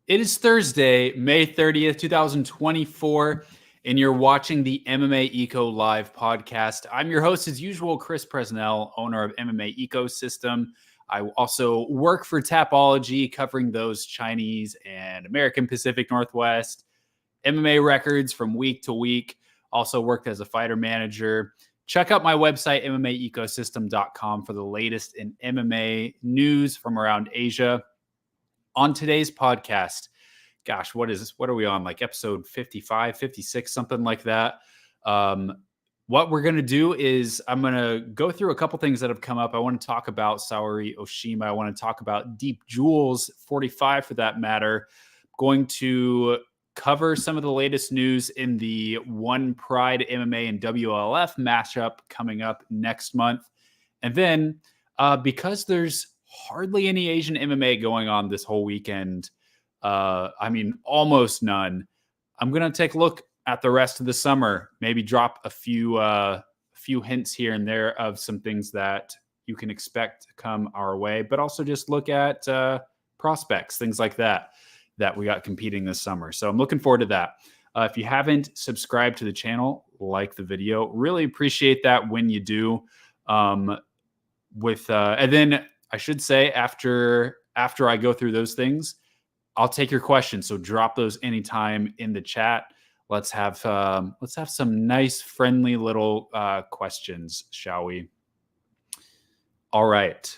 It is Thursday, May 30th, 2024, and you're watching the MMA Eco Live podcast. I'm your host, as usual, Chris Presnell, owner of MMA Ecosystem. I also work for Tapology, covering those Chinese and American Pacific Northwest MMA records from week to week. Also worked as a fighter manager. Check out my website, MMAecosystem.com, for the latest in MMA news from around Asia. On today's podcast, gosh, what is this? What are we on? Like episode 55, 56, something like that. What we're going to do is I'm going to go through a couple things that have come up. I want to talk about Saori Oshima. I want to talk about Deep Jules 45 for that matter. Going to cover some of the latest news in the One Pride MMA and WLF matchup coming up next month. And then because there's hardly any Asian MMA going on this whole weekend, almost none, I'm going to take a look at the rest of the summer, maybe drop a few hints here and there of some things that you can expect to come our way, but also just look at prospects, things like that we got competing this summer. So I'm looking forward to that. If you haven't subscribed to the channel, like the video, really appreciate that when you do. And then I should say after I go through those things, I'll take your questions. So drop those anytime in the chat. Let's have some nice, friendly little questions, shall we? All right.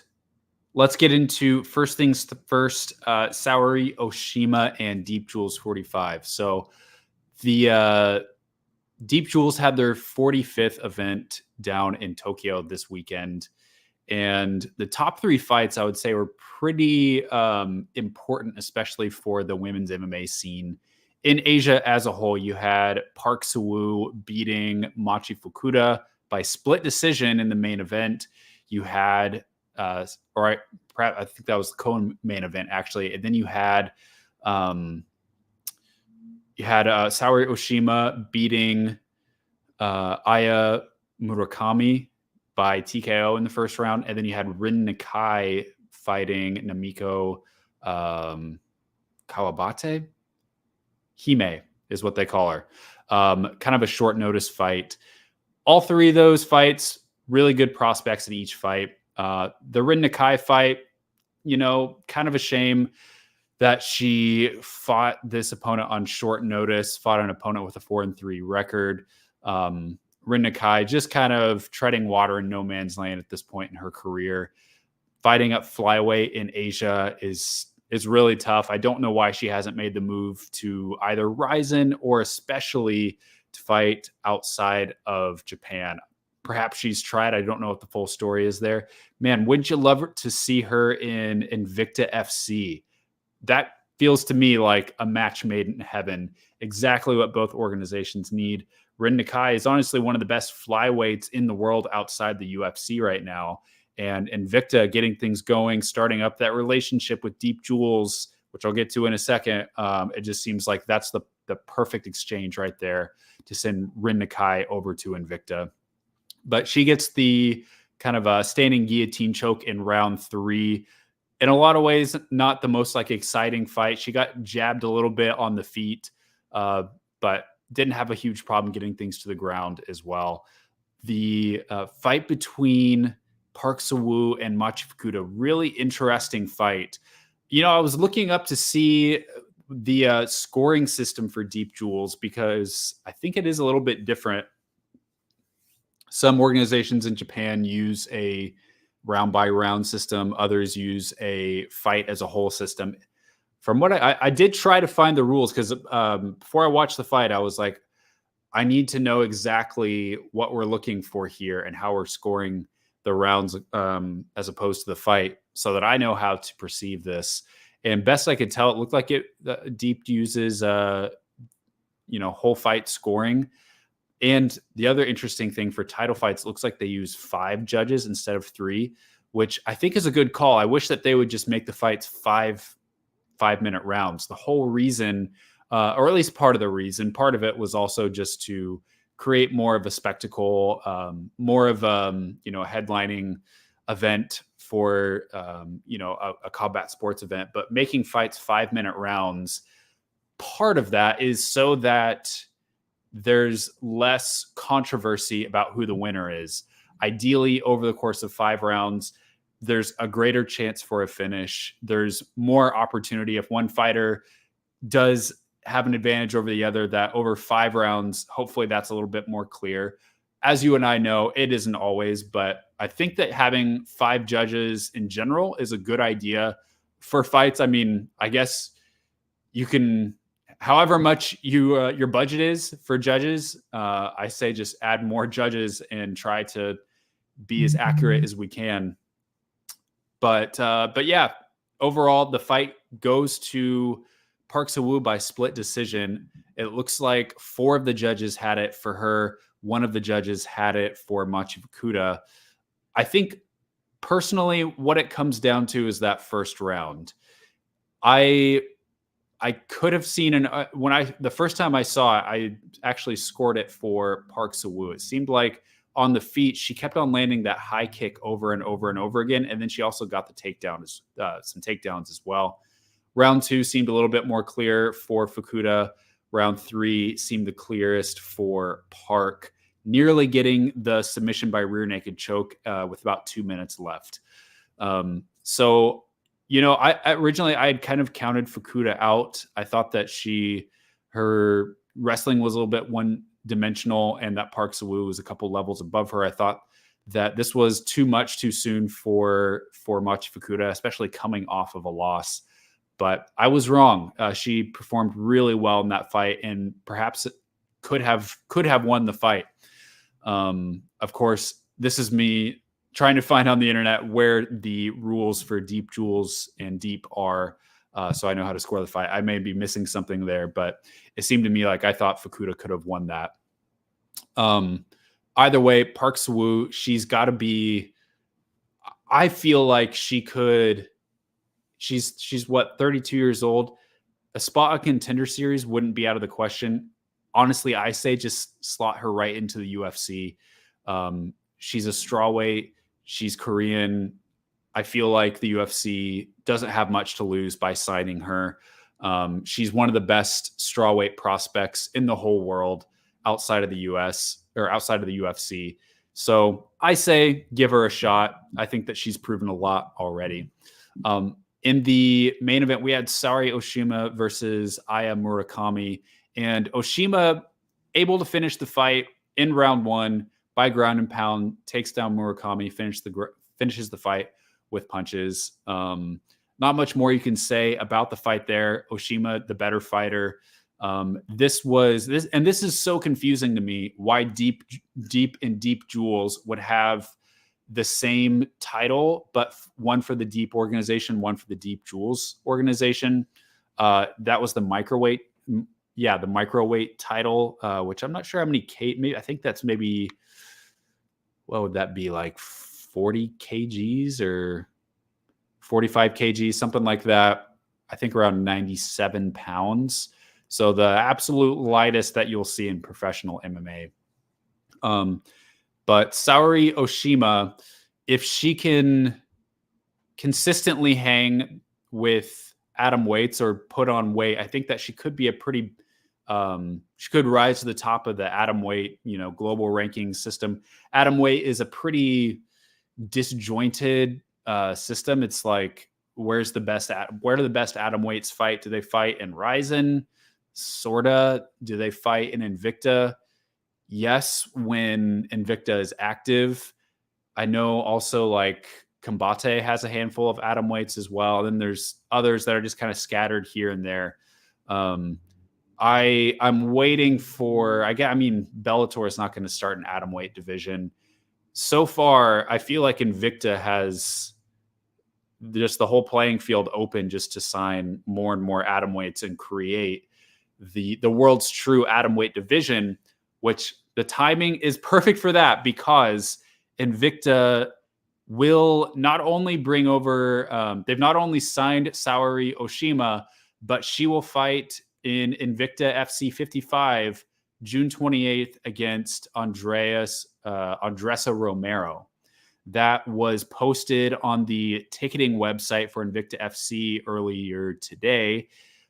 Let's get into first things first. Saori Oshima and Deep Jules 45. So the Deep Jules had their 45th event down in Tokyo this weekend. And the top three fights, I would say, were pretty important, especially for the women's MMA scene. In Asia as a whole, you had Park Soo-woo beating Machi Fukuda by split decision in the main event. You had, I think that was the co-main event, actually. And then you had Saori Oshima beating Aya Murakami by TKO in the first round. And then you had Rin Nakai fighting Namiko Kawabate. Hime is what they call her. Kind of a short notice fight. All three of those fights, really good prospects in each fight. The Rin Nakai fight, kind of a shame that she fought this opponent on short notice, fought an opponent with a 4-3 record. Rin Nakai just kind of treading water in no man's land at this point in her career. Fighting up flyweight in Asia is really tough. I don't know why she hasn't made the move to either Ryzen or especially to fight outside of Japan. Perhaps she's tried. I don't know what the full story is there. Man, wouldn't you love to see her in Invicta FC? That feels to me like a match made in heaven. Exactly what both organizations need. Rin Nakai is honestly one of the best flyweights in the world outside the UFC right now. And Invicta getting things going, starting up that relationship with Deep Jules, which I'll get to in a second. It just seems like that's the perfect exchange right there to send Rin Nakai over to Invicta. But she gets the kind of standing guillotine choke in round 3. In a lot of ways, not the most exciting fight. She got jabbed a little bit on the feet, but didn't have a huge problem getting things to the ground as well. The fight between Park Soo-woo and Machi Fukuda, really interesting fight. I was looking up to see the scoring system for Deep Jules because I think it is a little bit different. Some organizations in Japan use a round by round system. Others use a fight as a whole system. From what I did try to find the rules because before I watched the fight, I was like, I need to know exactly what we're looking for here and how we're scoring the rounds as opposed to the fight so that I know how to perceive this. And best I could tell, it looked like Deep uses, whole fight scoring. And the other interesting thing for title fights, looks like they use 5 judges instead of 3, which I think is a good call. I wish that they would just make the fights 5-minute rounds. The whole reason, or at least part of the reason, part of it was also just to create more of a spectacle, more of a headlining event for, a combat sports event, but making fights 5-minute rounds, part of that is so that there's less controversy about who the winner is. Ideally, over the course of 5 rounds, there's a greater chance for a finish. There's more opportunity if one fighter does have an advantage over the other, that over 5 rounds, hopefully that's a little bit more clear. As you and I know, it isn't always, but I think that having 5 judges in general is a good idea for fights. I mean, I guess you can, however much your budget is for judges, I say just add more judges and try to be as accurate as we can. But yeah, overall, the fight goes to Park Seo-woo by split decision. It looks like 4 of the judges had it for her. 1 of the judges had it for Machi Fukuda. I think personally, what it comes down to is that first round. I could have seen the first time I saw it, I actually scored it for Park Seo-woo. It seemed like on the feet, she kept on landing that high kick over and over and over again. And then she also got the takedowns, some takedowns as well. Round 2 seemed a little bit more clear for Fukuda. Round 3 seemed the clearest for Park, nearly getting the submission by rear naked choke with about 2 minutes left. So, I originally had kind of counted Fukuda out. I thought that her wrestling was a little bit one-dimensional and that Park Seo-woo was a couple levels above her. I thought that this was too much too soon for Machi Fukuda, especially coming off of a loss. But I was wrong. She performed really well in that fight and perhaps could have won the fight. Of course, this is me trying to find on the internet where the rules for deep jewels and deep are, so I know how to score the fight. I may be missing something there, but it seemed to me like I thought Fukuda could have won that. Either way, Park Seo-woo, she's got to be. I feel like she could. She's what, 32 years old. A spot on Contender Series wouldn't be out of the question. Honestly, I say just slot her right into the UFC. She's a strawweight. She's Korean. I feel like the UFC doesn't have much to lose by signing her. She's one of the best strawweight prospects in the whole world outside of the US or outside of the UFC. So I say give her a shot. I think that she's proven a lot already. In the main event, we had Saori Oshima versus Aya Murakami, and Oshima able to finish the fight in round 1 by ground and pound, takes down Murakami, finishes the fight with punches. Not much more you can say about the fight there. Oshima, the better fighter. This is so confusing to me why deep jewels would have the same title, but one for the deep organization, one for the deep jewels organization. That was the microweight. Yeah, the microweight title, which I'm not sure how many I think that's maybe, what would that be, like 40 kgs or 45 kgs, something like that. I think around 97 pounds. So the absolute lightest that you'll see in professional MMA. But Saori Oshima, if she can consistently hang with atom weights or put on weight, I think that she could be she could rise to the top of the atom weight, global ranking system. Atom weight is a pretty disjointed system. It's like, where do the best atom weights fight? Do they fight in Ryzen? Sorta. Do they fight in Invicta? Yes, when Invicta is active. I know also like Combate has a handful of atom weights as well. Then there's others that are just kind of scattered here and there. I'm waiting for, Bellator is not going to start an atom weight division. So far, I feel like Invicta has just the whole playing field open just to sign more and more atom weights and create the world's true atom weight division, which the timing is perfect for that, because Invicta will not only bring over, they've not only signed Saori Oshima, but she will fight in Invicta FC 55 June 28th against Andressa Romero. that was posted on the ticketing website for Invicta FC earlier today.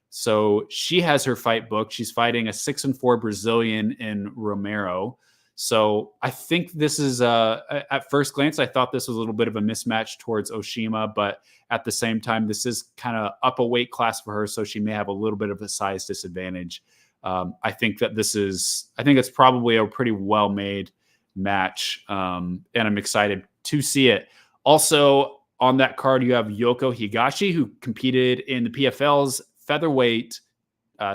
So she has her fight booked. She's fighting a 6-4 Brazilian in Romero. So I think this is, at first glance, I thought this was a little bit of a mismatch towards Oshima, but at the same time, this is kind of up a weight class for her, so she may have a little bit of a size disadvantage. I think it's probably a pretty well-made match, and I'm excited to see it. Also on that card, you have Yoko Higashi, who competed in the PFL's featherweight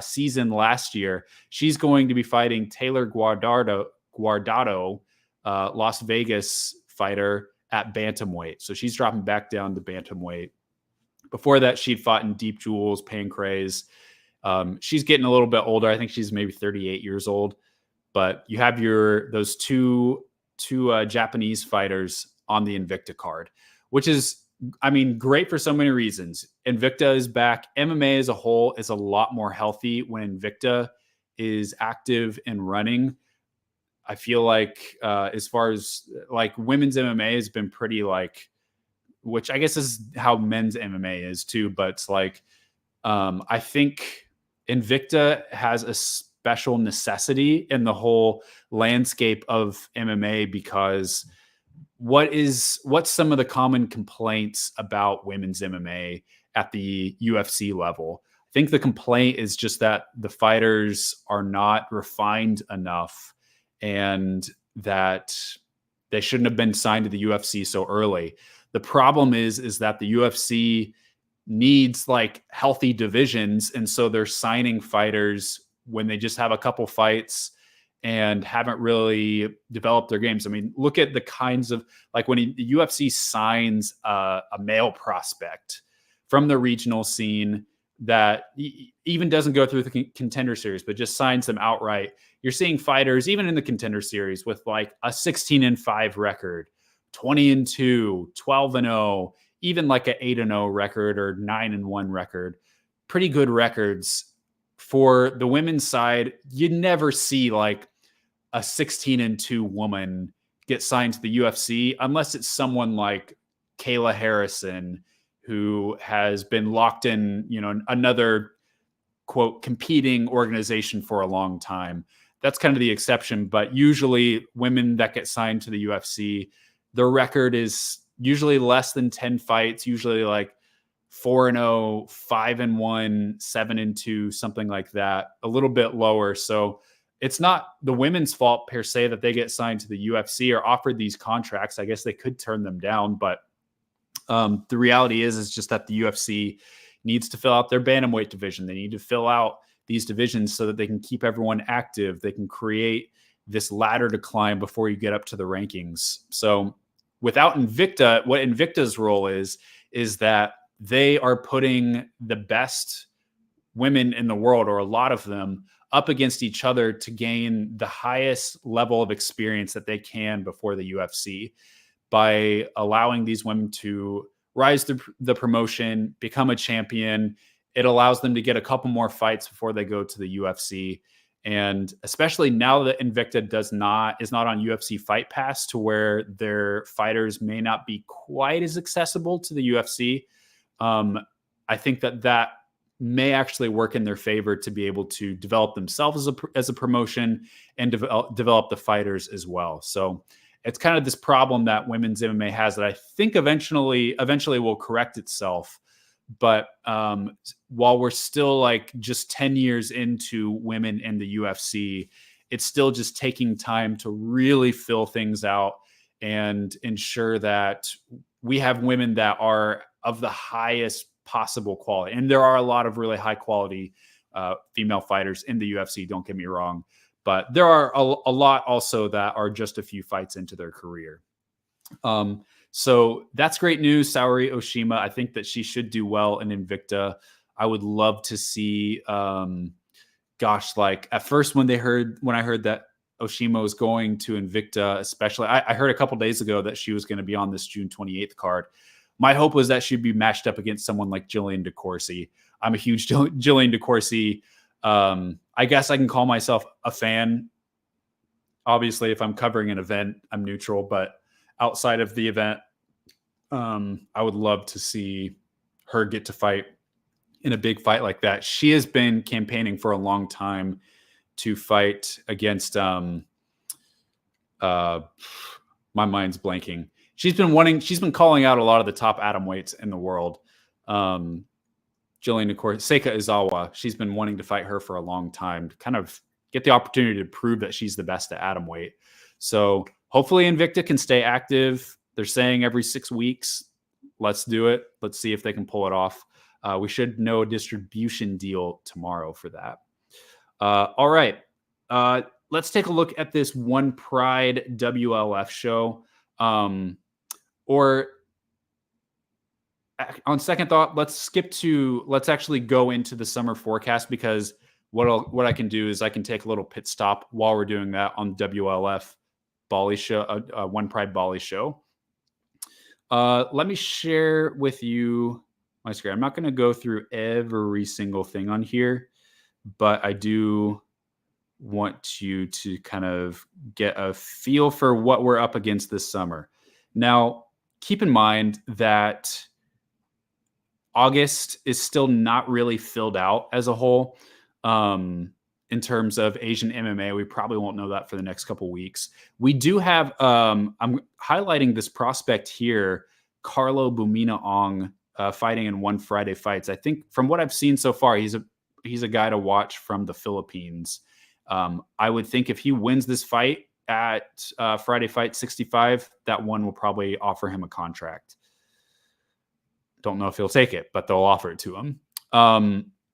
season last year. She's going to be fighting Taylor Guardado, Las Vegas fighter, at bantamweight. So she's dropping back down to bantamweight. Before that, she'd fought in Deep Jewels, Pancrase. She's getting a little bit older. I think she's maybe 38 years old. But you have those two Japanese fighters on the Invicta card, which is, I mean, great for so many reasons. Invicta is back. MMA as a whole is a lot more healthy when Invicta is active and running. I feel like as far as like women's MMA has been pretty like, which I guess is how men's MMA is too. But it's like, I think Invicta has a special necessity in the whole landscape of MMA, because what's some of the common complaints about women's MMA at the UFC level? I think the complaint is just that the fighters are not refined enough, and that they shouldn't have been signed to the UFC so early. The problem is that the UFC needs like healthy divisions, and so they're signing fighters when they just have a couple fights and haven't really developed their games. I mean, look at the kinds of, like when the UFC signs a male prospect from the regional scene that even doesn't go through the Contender Series, but just signs them outright. You're seeing fighters, even in the Contender Series, with like a 16-5 record, 20-2, 12-0, even like an 8-0 record or 9-1 record. Pretty good records. For the women's side, you never see like a 16-2 woman get signed to the UFC unless it's someone like Kayla Harrison, who has been locked in, another quote competing organization for a long time. That's kind of the exception. But usually women that get signed to the UFC, their record is usually less than 10 fights, usually like 4-0, 5-1, 7-2, something like that, a little bit lower. So it's not the women's fault per se that they get signed to the UFC or offered these contracts. I guess they could turn them down, but the reality is just that the UFC needs to fill out their bantamweight division. They need to fill out these divisions so that they can keep everyone active. They can create this ladder to climb before you get up to the rankings. So without Invicta, what Invicta's role is that they are putting the best women in the world, or a lot of them, up against each other to gain the highest level of experience that they can before the UFC, by allowing these women to rise through the promotion, become a champion. It allows them to get a couple more fights before they go to the UFC. And especially now that Invicta is not on UFC Fight Pass, to where their fighters may not be quite as accessible to the UFC, I think that may actually work in their favor to be able to develop themselves as a promotion and develop the fighters as well. So it's kind of this problem that women's MMA has that I think eventually will correct itself. But while we're still like just 10 years into women in the UFC, it's still just taking time to really fill things out and ensure that we have women that are of the highest possible quality. And there are a lot of really high quality female fighters in the UFC, don't get me wrong. But there are a lot also that are just a few fights into their career. So that's great news, Saori Oshima. I think that she should do well in Invicta. I would love to see, like at first when I heard that Oshima was going to Invicta, especially, I heard a couple days ago that she was going to be on this June 28th card. My hope was that she'd be matched up against someone like Jillian DeCourcy. I'm a huge Jillian DeCourcy. I guess I can call myself a fan. Obviously, if I'm covering an event, I'm neutral, but outside of the event. I would love to see her get to fight in a big fight like that. She has been campaigning for a long time to fight against my mind's blanking. She's been calling out a lot of the top atom weights in the world. Jillian, of course, Seika Izawa, she's been wanting to fight her for a long time to kind of get the opportunity to prove that she's the best at atom weight. So hopefully Invicta can stay active. They're saying every 6 weeks. Let's do it. Let's see if they can pull it off. We should know a distribution deal tomorrow for that. All right. Let's take a look at this One Pride WLF show. Or on second thought, let's actually go into the summer forecast, because what I can do is I can take a little pit stop while we're doing that on WLF Bali show, One Pride Bali show. Let me share with you my screen. I'm not going to go through every single thing on here, but I do want you to kind of get a feel for what we're up against this summer. Now, keep in mind that August is still not really filled out as a whole. In terms of Asian MMA, we probably won't know that for the next couple weeks. We do have, I'm highlighting this prospect here, Carlo Bumina Ong, fighting in One Friday Fights. I think from what I've seen so far, he's a guy to watch from the Philippines. I would think if he wins this fight at Friday Fight 65, that one will probably offer him a contract. Don't know if he'll take it, but they'll offer it to him.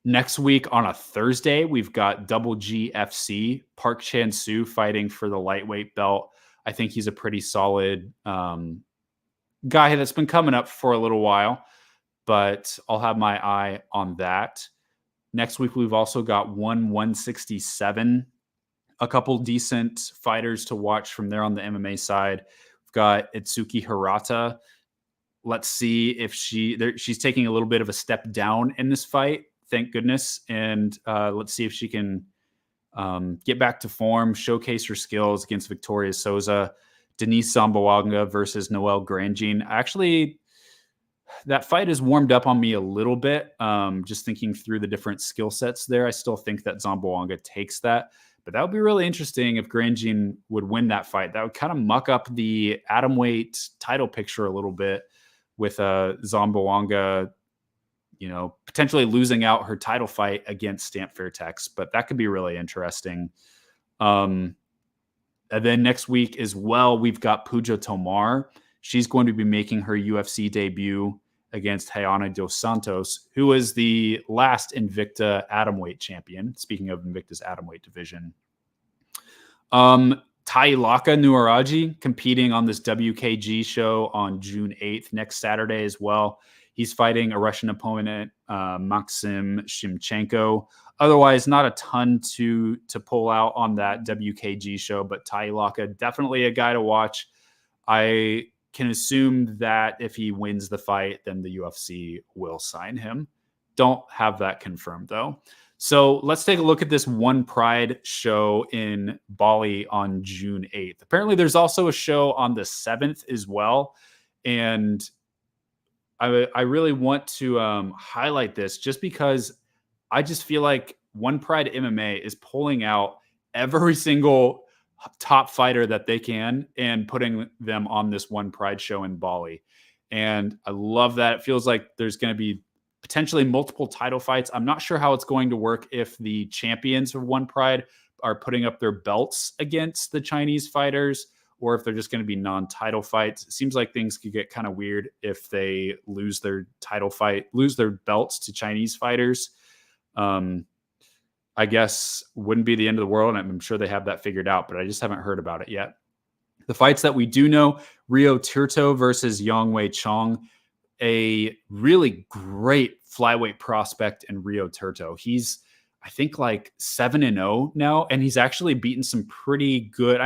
Next week on a Thursday, we've got Double GFC, Park Chan-soo fighting for the lightweight belt. I think he's a pretty solid guy that's been coming up for a little while, but I'll have my eye on that. Next week, we've also got 167, a couple decent fighters to watch from there on the MMA side. We've got Itsuki Hirata. Let's see if she's taking a little bit of a step down in this fight. Thank goodness. And let's see if she can get back to form, showcase her skills against Victoria Souza. Denise Zambawanga versus Noelle Grandjean. Actually, that fight has warmed up on me a little bit. Just thinking through the different skill sets there, I still think that Zambawanga takes that. But that would be really interesting if Grandjean would win that fight. That would kind of muck up the atomweight title picture a little bit, with Zambawanga, potentially losing out her title fight against Stamp Fairtex. But that could be really interesting. And then next week as well, we've got Puja Tomar. She's going to be making her UFC debut against Hayana Dos Santos, who is the last Invicta atomweight champion. Speaking of Invicta's atomweight division. Tailaka Nuaraji competing on this WKG show on June 8th, next Saturday as well. He's fighting a Russian opponent, Maxim Shimchenko. Otherwise, not a ton to pull out on that WKG show, but Tailaka, definitely a guy to watch. I can assume that if he wins the fight, then the UFC will sign him. Don't have that confirmed, though. So let's take a look at this One Pride show in Bali on June 8th. Apparently, there's also a show on the 7th as well. And I really want to highlight this just because I just feel like One Pride MMA is pulling out every single top fighter that they can and putting them on this One Pride show in Bali. And I love that. It feels like there's going to be potentially multiple title fights. I'm not sure how it's going to work if the champions of One Pride are putting up their belts against the Chinese fighters, or if they're just going to be non-title fights. It seems like things could get kind of weird if they lose their belts to Chinese fighters. I guess wouldn't be the end of the world, and I'm sure they have that figured out, but I just haven't heard about it yet. The fights that we do know, Rio Tirto versus Yang Wei Chong, a really great flyweight prospect in Rio Tirto. He's, I think, like 7-0 now, and he's actually beaten some pretty good,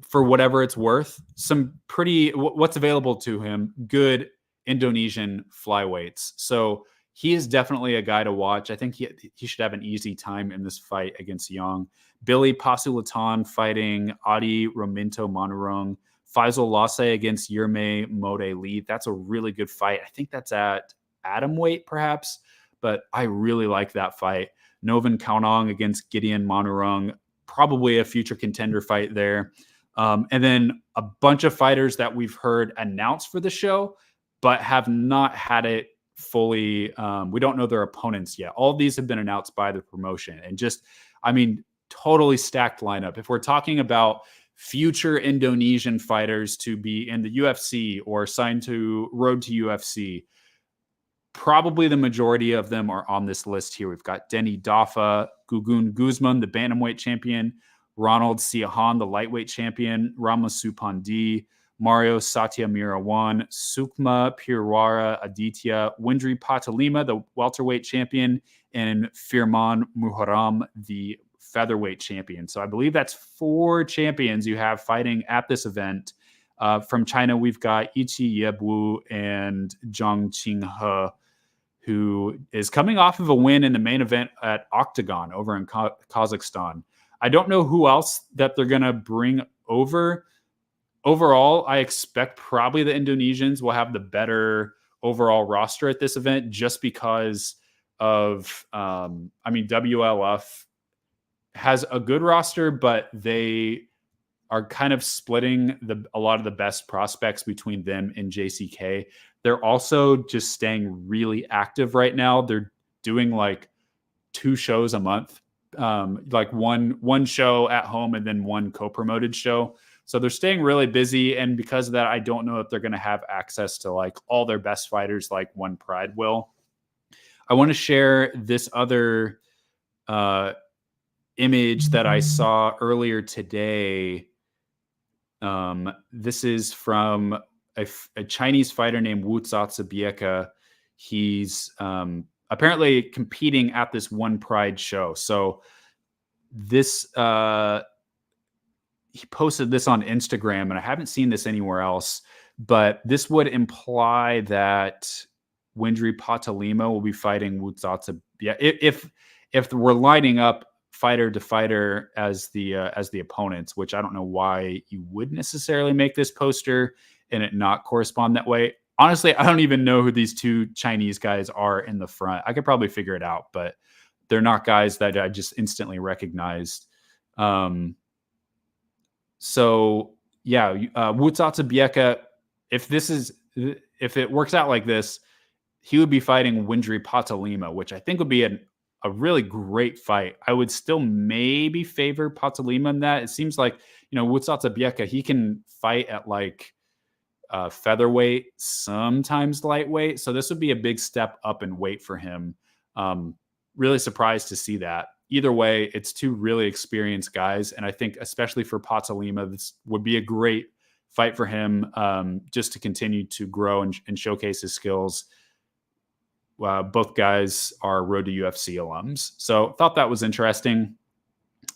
for whatever it's worth, some pretty, what's available to him, good Indonesian flyweights. So he is definitely a guy to watch. I think he should have an easy time in this fight against Yang. Billy Pasulatan fighting Adi Rominto Manurung Faisal Lasse against Yerme Mode Lee. That's a really good fight. I think that's at atom weight, perhaps, but I really like that fight. Novin Kaunong against Gideon Manurung, probably a future contender fight there. And then a bunch of fighters that we've heard announced for the show, but have not had it fully. We don't know their opponents yet. All of these have been announced by the promotion, and just, I mean, totally stacked lineup. If we're talking about future Indonesian fighters to be in the UFC or signed to Road to UFC, probably the majority of them are on this list here. We've got Denny Dafa, Gugun Guzman, the bantamweight champion, Ronald Siahan, the lightweight champion, Rama Supandi, Mario Satyamirawan, Sukma Pirwara Aditya, Windri Patalima, the welterweight champion, and Firman Muharram, the featherweight champion. So I believe that's 4 champions you have fighting at this event. From China, we've got Ichi Yebu and Zhang Qinghe, who is coming off of a win in the main event at Octagon over in Kazakhstan. I don't know who else that they're going to bring over. Overall, I expect probably the Indonesians will have the better overall roster at this event, just because of, WLF has a good roster, but they are kind of splitting a lot of the best prospects between them and JCK. They're also just staying really active right now. They're doing like 2 shows a month, like one show at home and then 1 co-promoted show. So they're staying really busy. And because of that, I don't know if they're going to have access to like all their best fighters like One Pride will. I want to share this other image that I saw earlier today. This is from a Chinese fighter named Wu Zatsubieka. He's apparently competing at this One Pride show. So this, he posted this on Instagram, and I haven't seen this anywhere else, but this would imply that Windri Patalima will be fighting Wu Zatsubieka. If we're lining up fighter to fighter as the opponents, which I don't know why you would necessarily make this poster and it not correspond that way. Honestly, I don't even know who these 2 Chinese guys are in the front. I could probably figure it out, but they're not guys that I just instantly recognized. So yeah, Wu Zatsubieka, if it works out like this, he would be fighting Windri Patalima, which I think would be a really great fight. I would still maybe favor Patalima in that. It seems like, Wu Zatsubieka, he can fight at like featherweight, sometimes lightweight. So this would be a big step up in weight for him. Really surprised to see that. Either way, it's 2 really experienced guys. And I think especially for Patalima, this would be a great fight for him, just to continue to grow and showcase his skills. Both guys are Road to UFC alums. So thought that was interesting.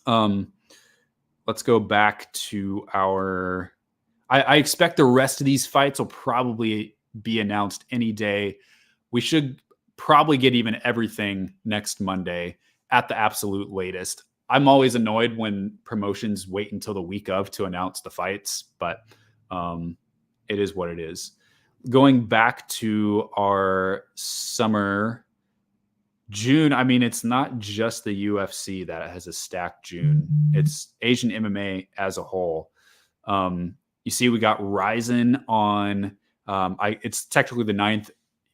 Let's go back to our... I expect the rest of these fights will probably be announced any day. We should probably get even everything next Monday at the absolute latest. I'm always annoyed when promotions wait until the week of to announce the fights, but it is what it is. Going back to our summer, June, I mean, it's not just the UFC that has a stacked June. It's Asian MMA as a whole. You see, we got Ryzen on, it's technically the 9th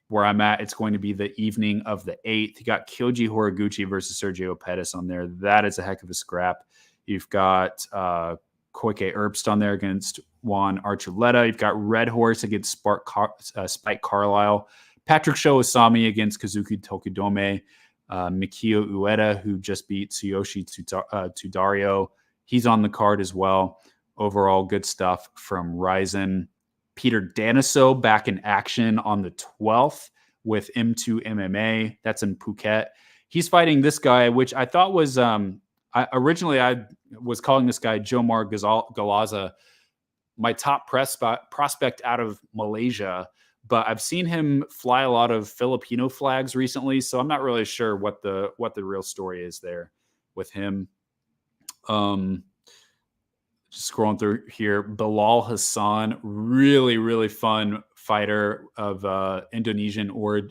where I'm at. It's going to be the evening of the 8th. You got Kyoji Horiguchi versus Sergio Pettis on there. That is a heck of a scrap. You've got Koike Herbst on there against Juan Archuleta. You've got Red Horse against Spike Carlisle. Patrick Shoasami against Kazuki Tokudome. Mikio Ueda, who just beat Tsuyoshi Tsudario. He's on the card as well. Overall, good stuff from Ryzen. Peter Daniso back in action on the 12th with M2 MMA. That's in Phuket. He's fighting this guy, which I thought was... originally, I was calling this guy Jomar Galaza my top prospect out of Malaysia, but I've seen him fly a lot of Filipino flags recently, so I'm not really sure what the real story is there with him. Just scrolling through here, Bilal Hassan, really, really fun fighter of Indonesian or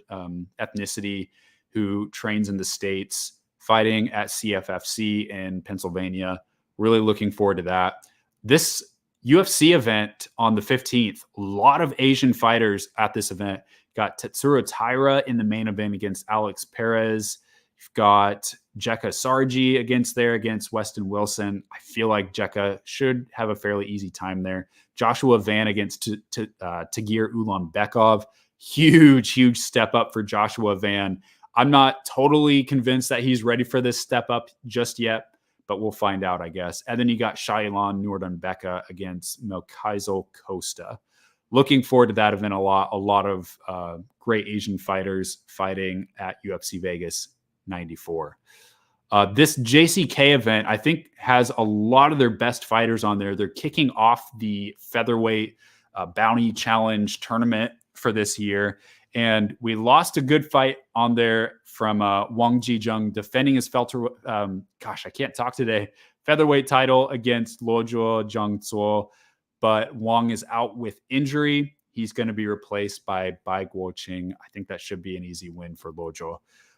ethnicity who trains in the States, fighting at CFFC in Pennsylvania. Really looking forward to that. This UFC event on the 15th, a lot of Asian fighters at this event. Got Tetsuro Taira in the main event against Alex Perez. You've got Jekka Sarji against Weston Wilson. I feel like Jekka should have a fairly easy time there. Joshua Van against Tagir Ulanbekov. Huge step up for Joshua Van. I'm not totally convinced that he's ready for this step up just yet, but we'll find out, I guess. And then you got Shailan Nurdanbeka against Melkizel Costa. Looking forward to that event a lot. A lot of great Asian fighters fighting at UFC Vegas 94. This JCK event, I think, has a lot of their best fighters on there. They're kicking off the featherweight bounty challenge tournament for this year. And we lost a good fight on there from Wang Jijung defending his featherweight title against Lojo Zhangzuo. But Wang is out with injury. He's going to be replaced by Bai Guoqing. I think that should be an easy win for Lojo.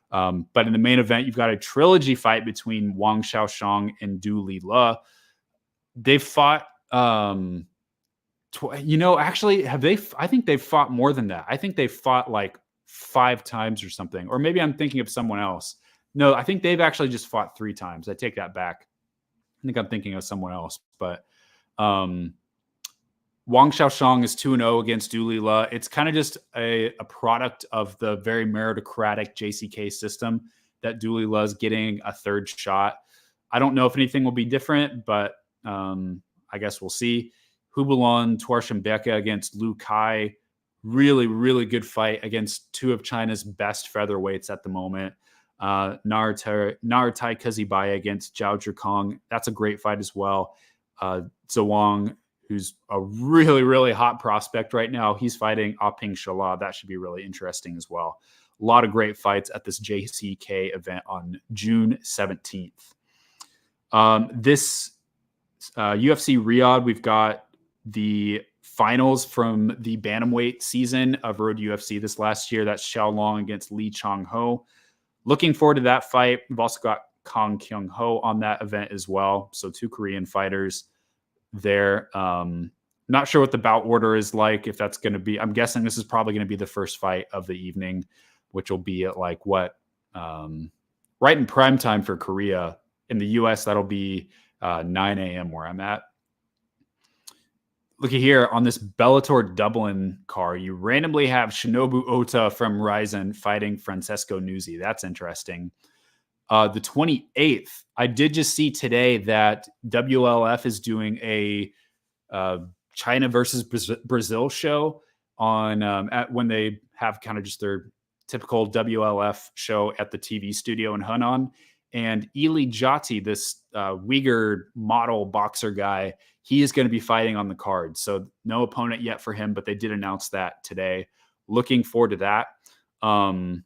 But in the main event, you've got a trilogy fight between Wang Xiaoshang and Du Lila. They've fought, actually, I think they've fought more than that. I think they've fought like 5 times or something. Or maybe I'm thinking of someone else. No, I think they've actually just fought 3 times. I take that back. I think I'm thinking of someone else. But Wang Xiaoshang is 2-0 against Du Lila. It's kind of just a product of the very meritocratic JCK system that Du Lila is getting a third shot. I don't know if anything will be different, but I guess we'll see. Hubulan Tuarshenbeka against Lu Kai. Really, really good fight against 2 of China's best featherweights at the moment. Naratai Kazibaya against Zhao Zhikong. That's a great fight as well. Zawang, who's a really, really hot prospect right now, he's fighting Aping Shala. That should be really interesting as well. A lot of great fights at this JCK event on June 17th. This UFC Riyadh, we've got the finals from the bantamweight season of Road UFC this last year. That's Xiao Long against Lee Chong Ho. Looking forward to that fight. We've also got Kang Kyung Ho on that event as well. So 2 Korean fighters there. Not sure what the bout order is like, if that's going to be, I'm guessing this is probably going to be the first fight of the evening, which will be at like right in prime time for Korea. In the US, that'll be 9 a.m. where I'm at. Looky here on this Bellator Dublin card, you randomly have Shinobu Ota from Ryzen fighting Francesco Nuzzi. That's interesting. The 28th, I did just see today that WLF is doing a China versus Brazil show on when they have kind of just their typical WLF show at the TV studio in Henan. And Ili Jati, this Uyghur model boxer guy, he is going to be fighting on the card. So no opponent yet for him, but they did announce that today. Looking forward to that. And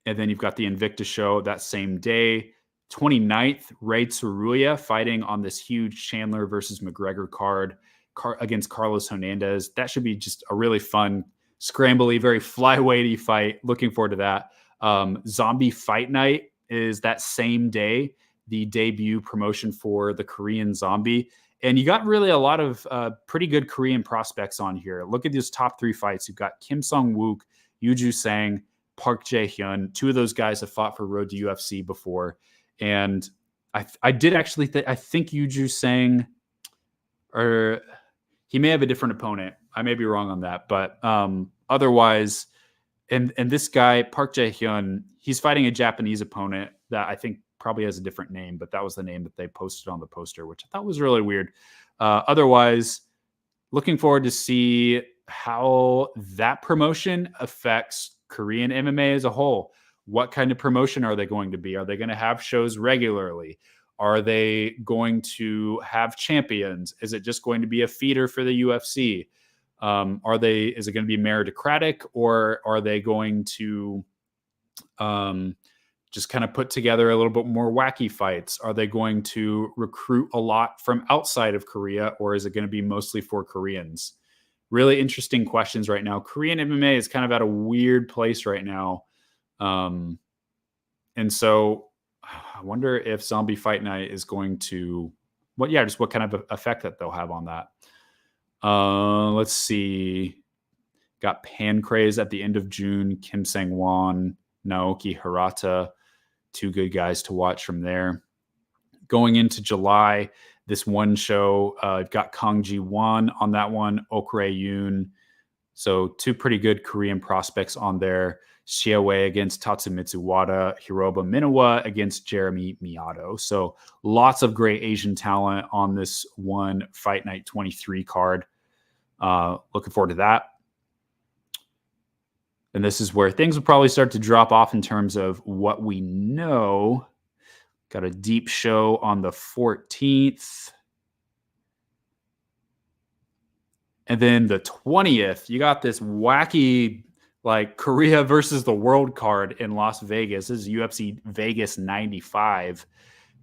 then you've got the Invicta show that same day. 29th, Ray Tsuruya fighting on this huge Chandler versus McGregor card against Carlos Hernandez. That should be just a really fun, scrambly, very flyweighty fight. Looking forward to that. Zombie Fight Night is that same day, the debut promotion for the Korean Zombie. And you got really a lot of pretty good Korean prospects on here. Look at these top 3 fights. You've got Kim Sung-wook, Yoo Sang, Park Jae-hyun. 2 of those guys have fought for Road to UFC before. And I did actually I think Yoo Sang, or he may have a different opponent. I may be wrong on that. But otherwise, and this guy, Park Jae-hyun, he's fighting a Japanese opponent that I think probably has a different name, but that was the name that they posted on the poster, which I thought was really weird. Otherwise, looking forward to see how that promotion affects Korean MMA as a whole. What kind of promotion are they going to be? Are they going to have shows regularly? Are they going to have champions? Is it just going to be a feeder for the UFC? Is it going to be meritocratic, or are they going to just kind of put together a little bit more wacky fights? Are they going to recruit a lot from outside of Korea, or is it going to be mostly for Koreans? Really interesting questions right now. Korean MMA is kind of at a weird place right now. And so I wonder if Zombie Fight Night is going to, what kind of effect that they'll have on that. Let's see. Got Pancrase at the end of June, Kim Sang-won, Naoki Hirata, two good guys to watch from there. Going into July, this one show, got Kang Ji-won on that one, Okre Yoon. So two pretty good Korean prospects on there. Xie Wei against Tatsumitsu Wada, Hiroba Minawa against Jeremy Miyato. So lots of great Asian talent on this One Fight Night 23 card. Looking forward to that. And this is where things will probably start to drop off in terms of what we know. Got a deep show on the 14th. And then the 20th, you got this wacky, like, Korea versus the world card in Las Vegas. This is UFC Vegas 95.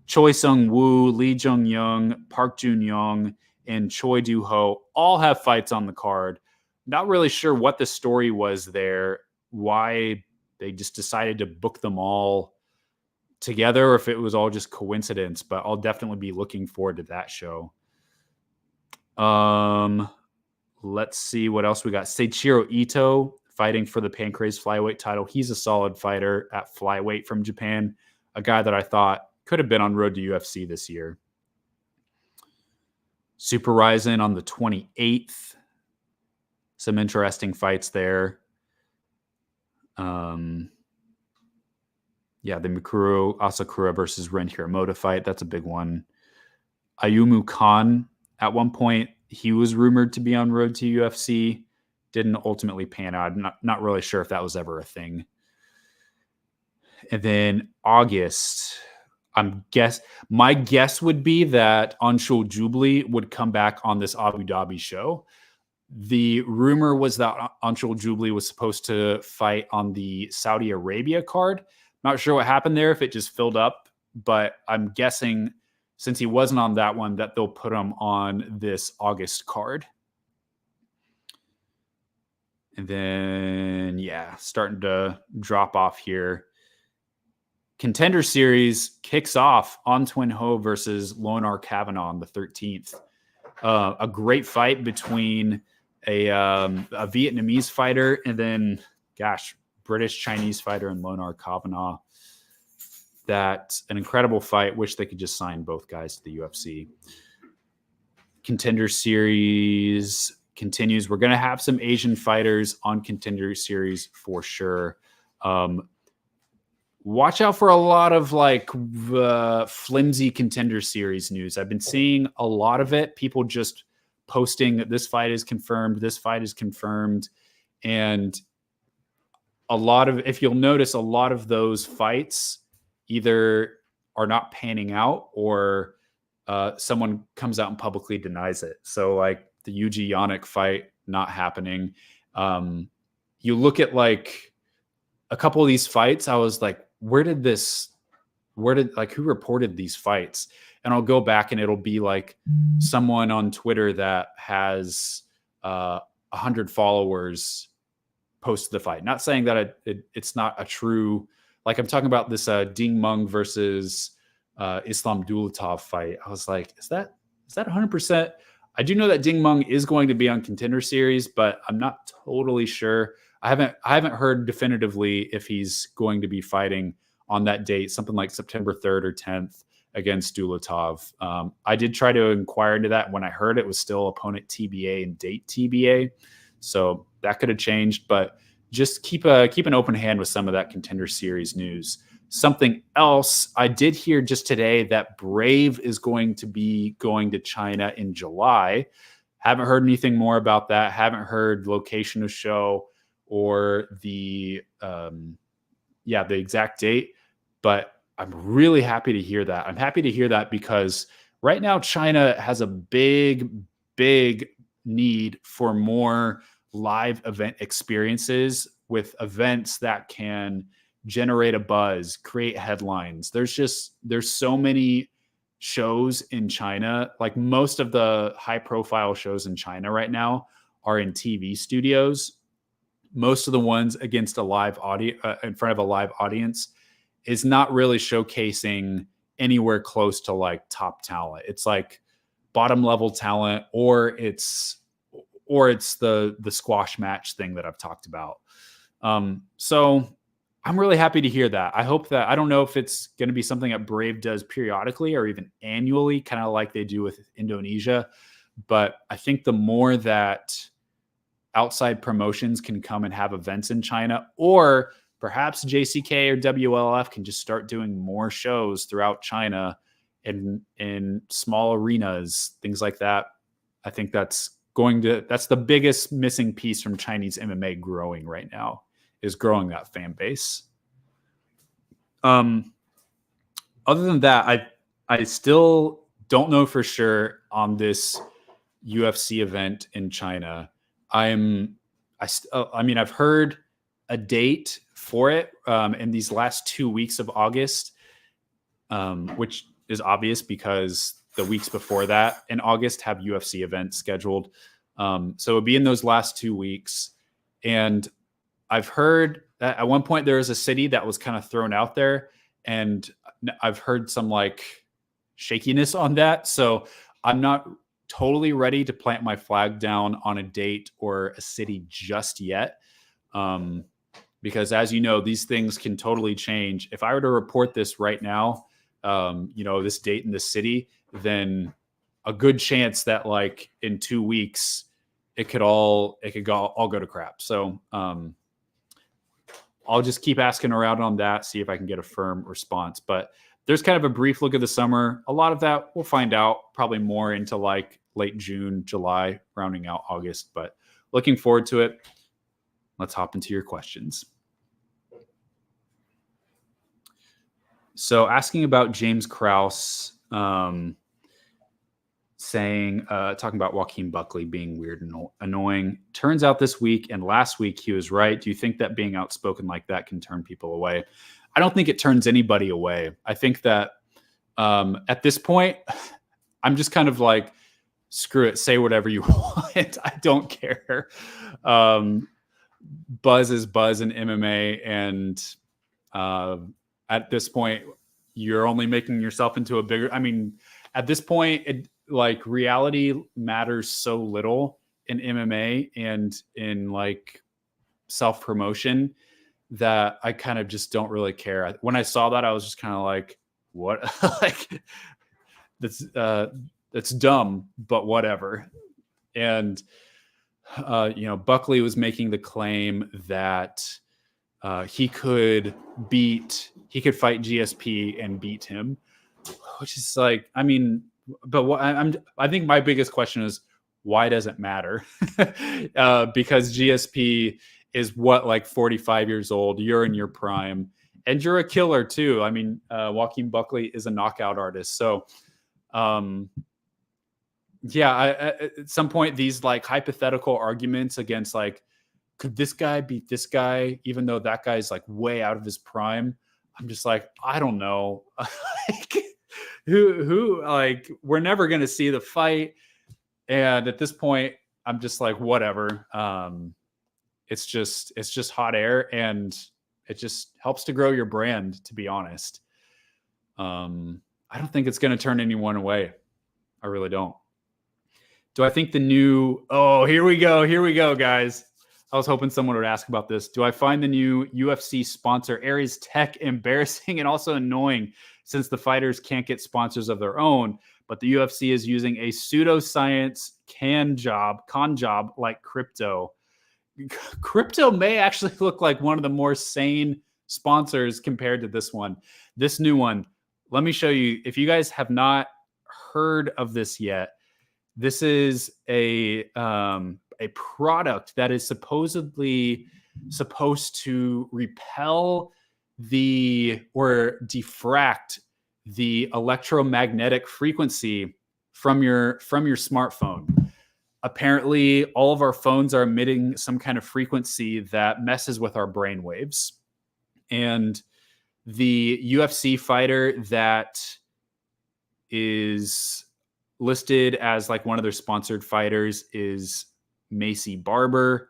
Choi Sung-woo, Lee Jung-young, Park Jun-young, and Choi Do-ho all have fights on the card. Not really sure what the story was there, why they just decided to book them all together, or if it was all just coincidence, but I'll definitely be looking forward to that show. Let's see what else we got. Seichiro Ito fighting for the Pancrase flyweight title. He's a solid fighter at flyweight from Japan, a guy that I thought could have been on road to UFC this year. Super Rising on the 28th. Some interesting fights there. The Mikuru Asakura versus Ren Hiramoto fight. That's a big one. Ayumu Khan, at one point, he was rumored to be on road to UFC. Didn't ultimately pan out. Not really sure if that was ever a thing. And then August, my guess would be that Anshul Jubli would come back on this Abu Dhabi show. The rumor was that Anshul Jubli was supposed to fight on the Saudi Arabia card. Not sure what happened there, if it just filled up, but I'm guessing since he wasn't on that one, that they'll put him on this August card. And then, starting to drop off here. Contender Series kicks off on Twin Ho versus Lonar Kavanaugh on the 13th. A great fight between a Vietnamese fighter and then, British-Chinese fighter and Lonar Kavanaugh. That's an incredible fight. Wish they could just sign both guys to the UFC. Contender Series continues. We're going to have some Asian fighters on Contender Series for sure. Watch out for a lot of flimsy Contender Series news. I've been seeing a lot of it. People just posting that this fight is confirmed. This fight is confirmed. And if you'll notice, a lot of those fights either are not panning out or someone comes out and publicly denies it. So like the Yuji Yannick fight, not happening. You look at a couple of these fights, I was like, who reported these fights? And I'll go back and it'll be like someone on Twitter that has 100 followers posted the fight. Not saying that it's not a true, I'm talking about this Ding Meng versus Islam Dulatov fight. I was like, is that 100%? I do know that Ding Meng is going to be on Contender Series, but I'm not totally sure. I haven't heard definitively if he's going to be fighting on that date, something like September 3rd or 10th against Dulatov. I did try to inquire into that. When I heard it was still opponent TBA and date TBA. So that could have changed, but just keep an open hand with some of that Contender Series news. Something else, I did hear just today that Brave is going to be going to China in July. Haven't heard anything more about that. Haven't heard location of show or the exact date, but I'm really happy to hear that. I'm happy to hear that because right now China has a big need for more live event experiences with events that can generate a buzz, create headlines. There's so many shows in China. Like most of the high profile shows in China right now are in TV studios. Most of the ones against a live audience, in front of a live audience, is not really showcasing anywhere close to like top talent. It's like bottom level talent, or it's the squash match thing that I've talked about. So I'm really happy to hear that. I hope that, I don't know if it's going to be something that Brave does periodically or even annually, kind of like they do with Indonesia. But I think the more that outside promotions can come and have events in China, or perhaps JCK or WLF can just start doing more shows throughout China in small arenas, things like that. I think that's the biggest missing piece from Chinese MMA growing right now, is growing that fan base. Other than that, I still don't know for sure on this UFC event in China. I mean, I've heard a date for it in these last 2 weeks of August, which is obvious because the weeks before that in August have UFC events scheduled. So it'll be in those last 2 weeks. And I've heard that at one point there was a city that was kind of thrown out there, and I've heard some like shakiness on that. So I'm not totally ready to plant my flag down on a date or a city just yet. Because as you know, these things can totally change. If I were to report this right now, this date in this city, then a good chance that like in 2 weeks, it could all go to crap. So, I'll just keep asking around on that, see if I can get a firm response. But there's kind of a brief look at the summer. A lot of that we'll find out probably more into like late June, July, rounding out August. But looking forward to it. Let's hop into your questions. So asking about James Krause, talking about Joaquin Buckley being weird and annoying. Turns out this week and last week he was right. Do you think that being outspoken like that can turn people away? I don't think it turns anybody away. I think that at this point, I'm just kind of like, screw it, say whatever you want. I don't care. Buzz is buzz in MMA, and at this point, you're only making yourself into a bigger. I mean, at this point, like reality matters so little in MMA and in like self-promotion that I kind of just don't really care. When I saw that, I was just kind of like, what? Like that's dumb, but whatever. And Buckley was making the claim that he could fight GSP and beat him, which is like, I mean, but I think my biggest question is, why does it matter? Because GSP is like 45 years old. You're in your prime, and you're a killer too. I mean, Joaquin Buckley is a knockout artist. So, at some point, these like hypothetical arguments against like, could this guy beat this guy, even though that guy's like way out of his prime? I'm just like, I don't know. Like, who like, we're never going to see the fight. And at this point, I'm just like, whatever. It's just hot air, and it just helps to grow your brand, to be honest. I don't think it's going to turn anyone away. I really don't. Do I think here we go, guys. I was hoping someone would ask about this. Do I find the new UFC sponsor Aries Tech embarrassing and also annoying, since the fighters can't get sponsors of their own, but the UFC is using a pseudoscience con job like crypto? Crypto may actually look like one of the more sane sponsors compared to this one. This new one, let me show you. If you guys have not heard of this yet, this is a product that is supposedly supposed to repel or diffract the electromagnetic frequency from your smartphone. Apparently, all of our phones are emitting some kind of frequency that messes with our brain waves. And the UFC fighter that is listed as like one of their sponsored fighters is Macy Barber.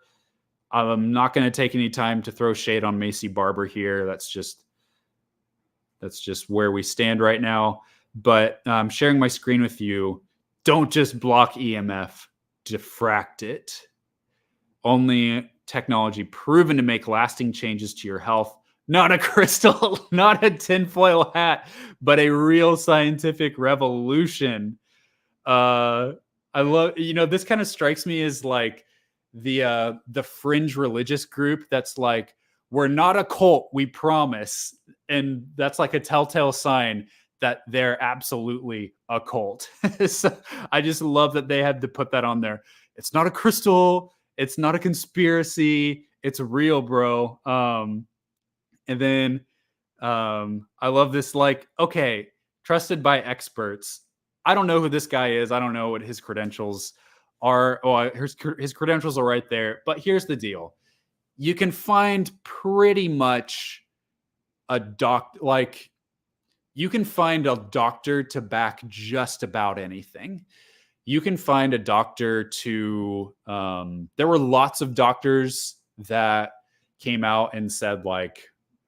I'm not going to take any time to throw shade on Macy Barber here. That's just where we stand right now. But I'm sharing my screen with you. Don't just block EMF, diffract it. Only technology proven to make lasting changes to your health. Not a crystal, not a tinfoil hat, but a real scientific revolution. I love, this kind of strikes me as like the fringe religious group that's like, we're not a cult, we promise. And that's like a telltale sign that they're absolutely a cult. So I just love that they had to put that on there. It's not a crystal, it's not a conspiracy, it's real, bro. And then I love this, like, okay, trusted by experts. I don't know who this guy is. I don't know what his credentials are. Oh, his credentials are right there. But here's the deal. You can find pretty much you can find a doctor to back just about anything. You can find a doctor to, there were lots of doctors that came out and said like,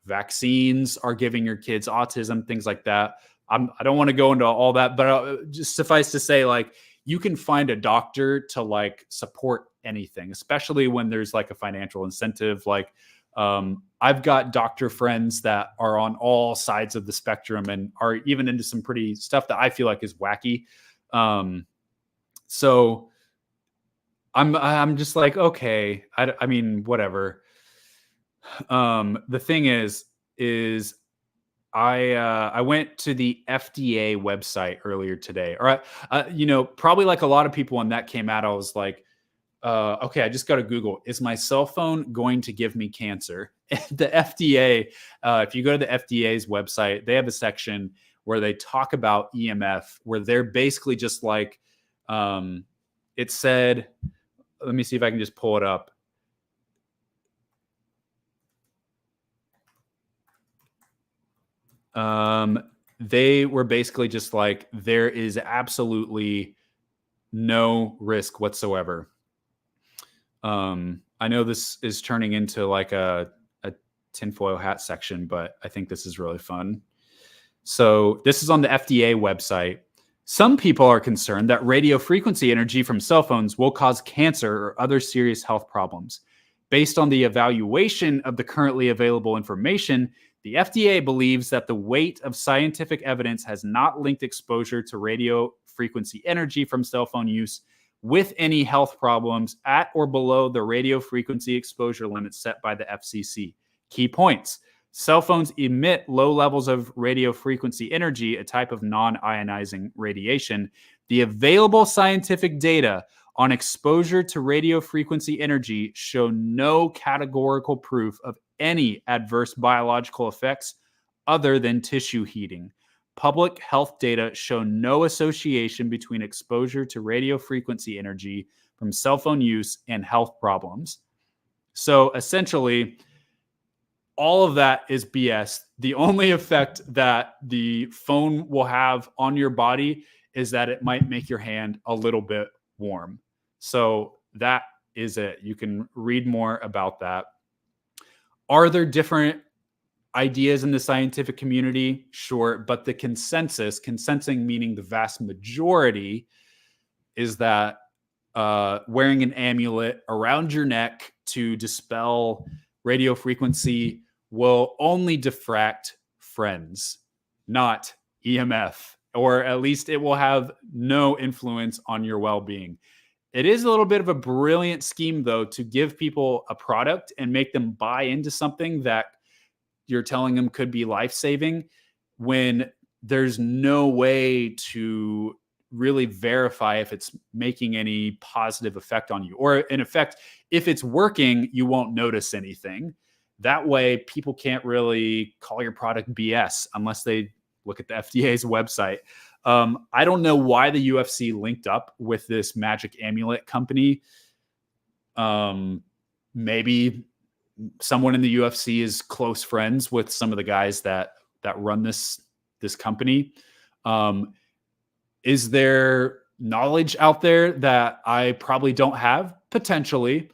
vaccines are giving your kids autism, things like that. I don't want to go into all that, but just suffice to say, like, you can find a doctor to like support anything, especially when there's like a financial incentive. Like, I've got doctor friends that are on all sides of the spectrum and are even into some pretty stuff that I feel like is wacky. So I'm just like, okay, I mean, whatever. The thing is I went to the FDA website earlier today. Or probably like a lot of when that came out, I was like, okay, I just got to Google, is my cell phone going to give me cancer? And the FDA, if you go to the FDA's website, they have a section where they talk about EMF, where they're basically just like, it said, let me see if I can just pull it up. They were basically just like, there is absolutely no risk whatsoever. I know this is turning into like a tinfoil hat section, but I think this is really fun. So this is on the FDA website. Some people are concerned that radio frequency energy from cell phones will cause cancer or other serious health problems. Based on the evaluation of the currently available information, the FDA believes that the weight of scientific evidence has not linked exposure to radio frequency energy from cell phone use with any health problems at or below the radio frequency exposure limits set by the FCC. Key points. Cell phones emit low levels of radio frequency energy, a type of non-ionizing radiation. The available scientific data on exposure to radio frequency energy show no categorical proof of any adverse biological effects other than tissue heating. Public health data show no association between exposure to radio frequency energy from cell phone use and health problems. So essentially, all of that is BS. The only effect that the phone will have on your body is that it might make your hand a little bit warm. So that is it. You can read more about that. Are there different ideas in the scientific community? Sure. But the consensus meaning the vast majority, is that wearing an amulet around your neck to dispel radio frequency will only diffract friends, not EMF, or at least it will have no influence on your well-being. It is a little bit of a brilliant scheme, though, to give people a product and make them buy into something that you're telling them could be life-saving, when there's no way to really verify if it's making any positive effect on you. Or in effect, if it's working, you won't notice anything. That way, people can't really call your product BS unless they look at the FDA's website. I don't know why the UFC linked up with this magic amulet company. Maybe someone in the UFC is close friends with some of the guys that run this company. Is there knowledge out there that I probably don't have? Potentially.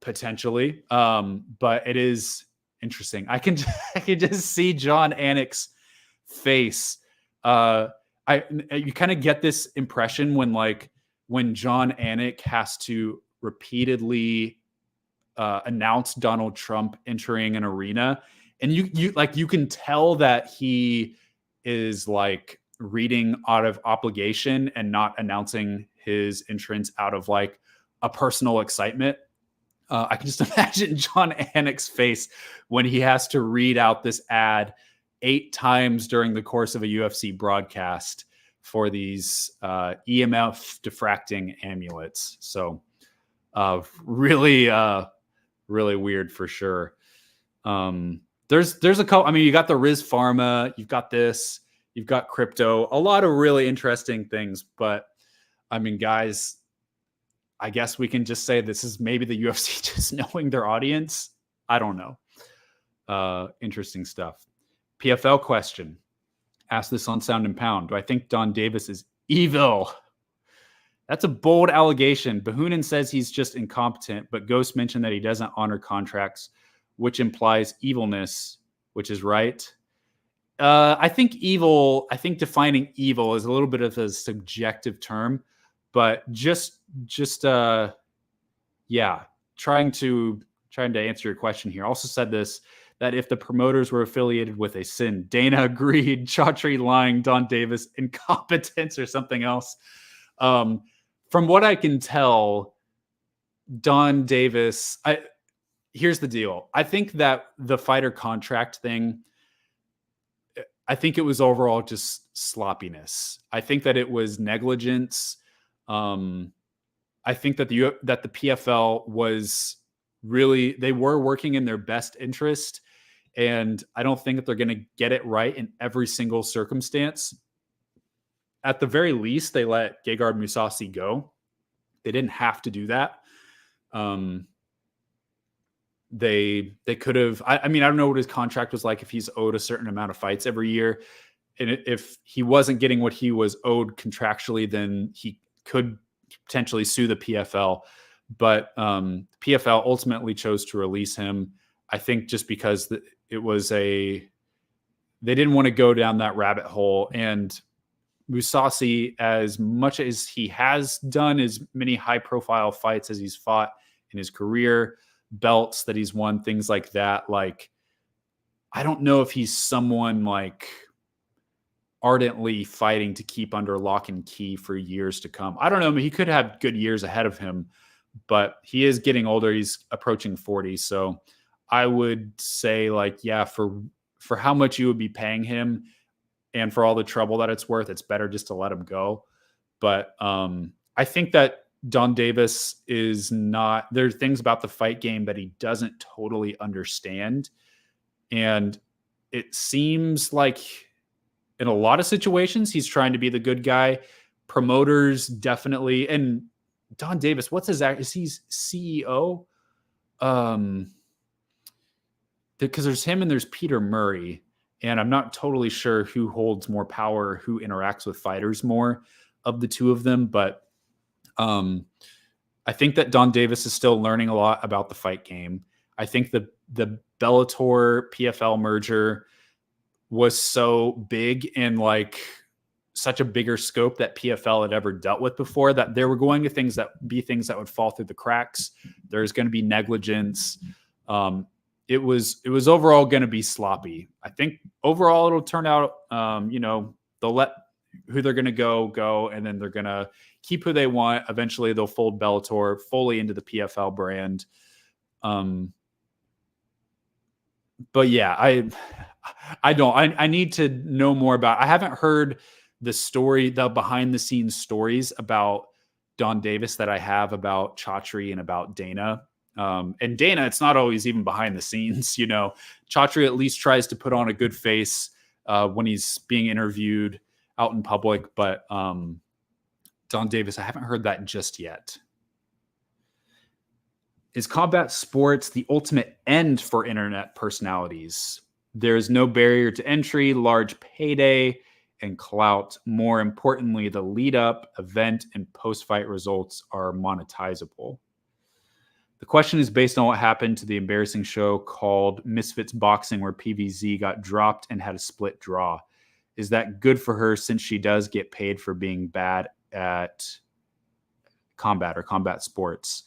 But it is interesting. I can just see John Anik's face. You kind of get this impression when John Anik has to repeatedly announce Donald Trump entering an arena, and you can tell that he is like reading out of obligation and not announcing his entrance out of like a personal excitement. I can just imagine John Anik's face when he has to read out this ad 8 times during the course of a UFC broadcast for these EMF diffracting amulets. So really weird for sure. There's a couple. I mean, you got the Riz Pharma, you've got this, you've got crypto, a lot of really interesting things. But I mean, guys, I guess we can just say this is maybe the UFC just knowing their audience. I don't know. Interesting stuff. PFL question. Ask this on Sound and Pound. Do I think Don Davis is evil? That's a bold allegation. Bahunin says he's just incompetent, but Ghost mentioned that he doesn't honor contracts, which implies evilness, which is right. I think defining evil is a little bit of a subjective term, but trying to answer your question here. Also said this, that if the promoters were affiliated with a sin, Dana agreed, Chaudhry lying, Don Davis incompetence or something else. From what I can tell, Don Davis, here's the deal. I think that the fighter contract thing, I think it was overall just sloppiness. I think that it was negligence. I think that the PFL was really, they were working in their best interest. And I don't think that they're going to get it right in every single circumstance. At the very least, they let Gegard Mousasi go. They didn't have to do that. They could have, I mean, I don't know what his contract was like, if he's owed a certain amount of fights every year. And if he wasn't getting what he was owed contractually, then he could potentially sue the PFL. But PFL ultimately chose to release him. I think just because they didn't want to go down that rabbit hole. And Mousasi, as much as he has done as many high profile fights as he's fought in his career, belts that he's won, things like that, like, I don't know if he's someone like ardently fighting to keep under lock and key for years to come. I don't know. I mean, he could have good years ahead of him, but he is getting older. He's approaching 40. So I would say, like, yeah, for how much you would be paying him and for all the trouble that it's worth, it's better just to let him go. But I think that Don Davis is not, there are things about the fight game that he doesn't totally understand. And it seems like in a lot of situations, he's trying to be the good guy. Promoters definitely, and Don Davis, what's his act? Is he CEO? Because there's him and there's Peter Murray, and I'm not totally sure who holds more power, who interacts with fighters more of the two of them. But I think that Don Davis is still learning a lot about the fight game. I think the Bellator PFL merger was so big and like such a bigger scope that PFL had ever dealt with before, that there were going to things that would fall through the cracks. There's going to be negligence. It was overall going to be sloppy. I think overall it'll turn out, they'll let who they're going to go, and then they're going to keep who they want. Eventually they'll fold Bellator fully into the PFL brand. But yeah, I need to know more about, I haven't heard the behind the scenes stories about Don Davis that I have about Chaudhry and about Dana. And Dana, it's not always even behind the scenes. Chaudhry at least tries to put on a good face when he's being interviewed out in public. But Don Davis, I haven't heard that just yet. Is combat sports the ultimate end for internet personalities? There is no barrier to entry, large payday, and clout. More importantly, the lead up, event, and post fight results are monetizable. The question is based on what happened to the embarrassing show called Misfits Boxing, where PVZ got dropped and had a split draw. Is that good for her since she does get paid for being bad at combat or combat sports?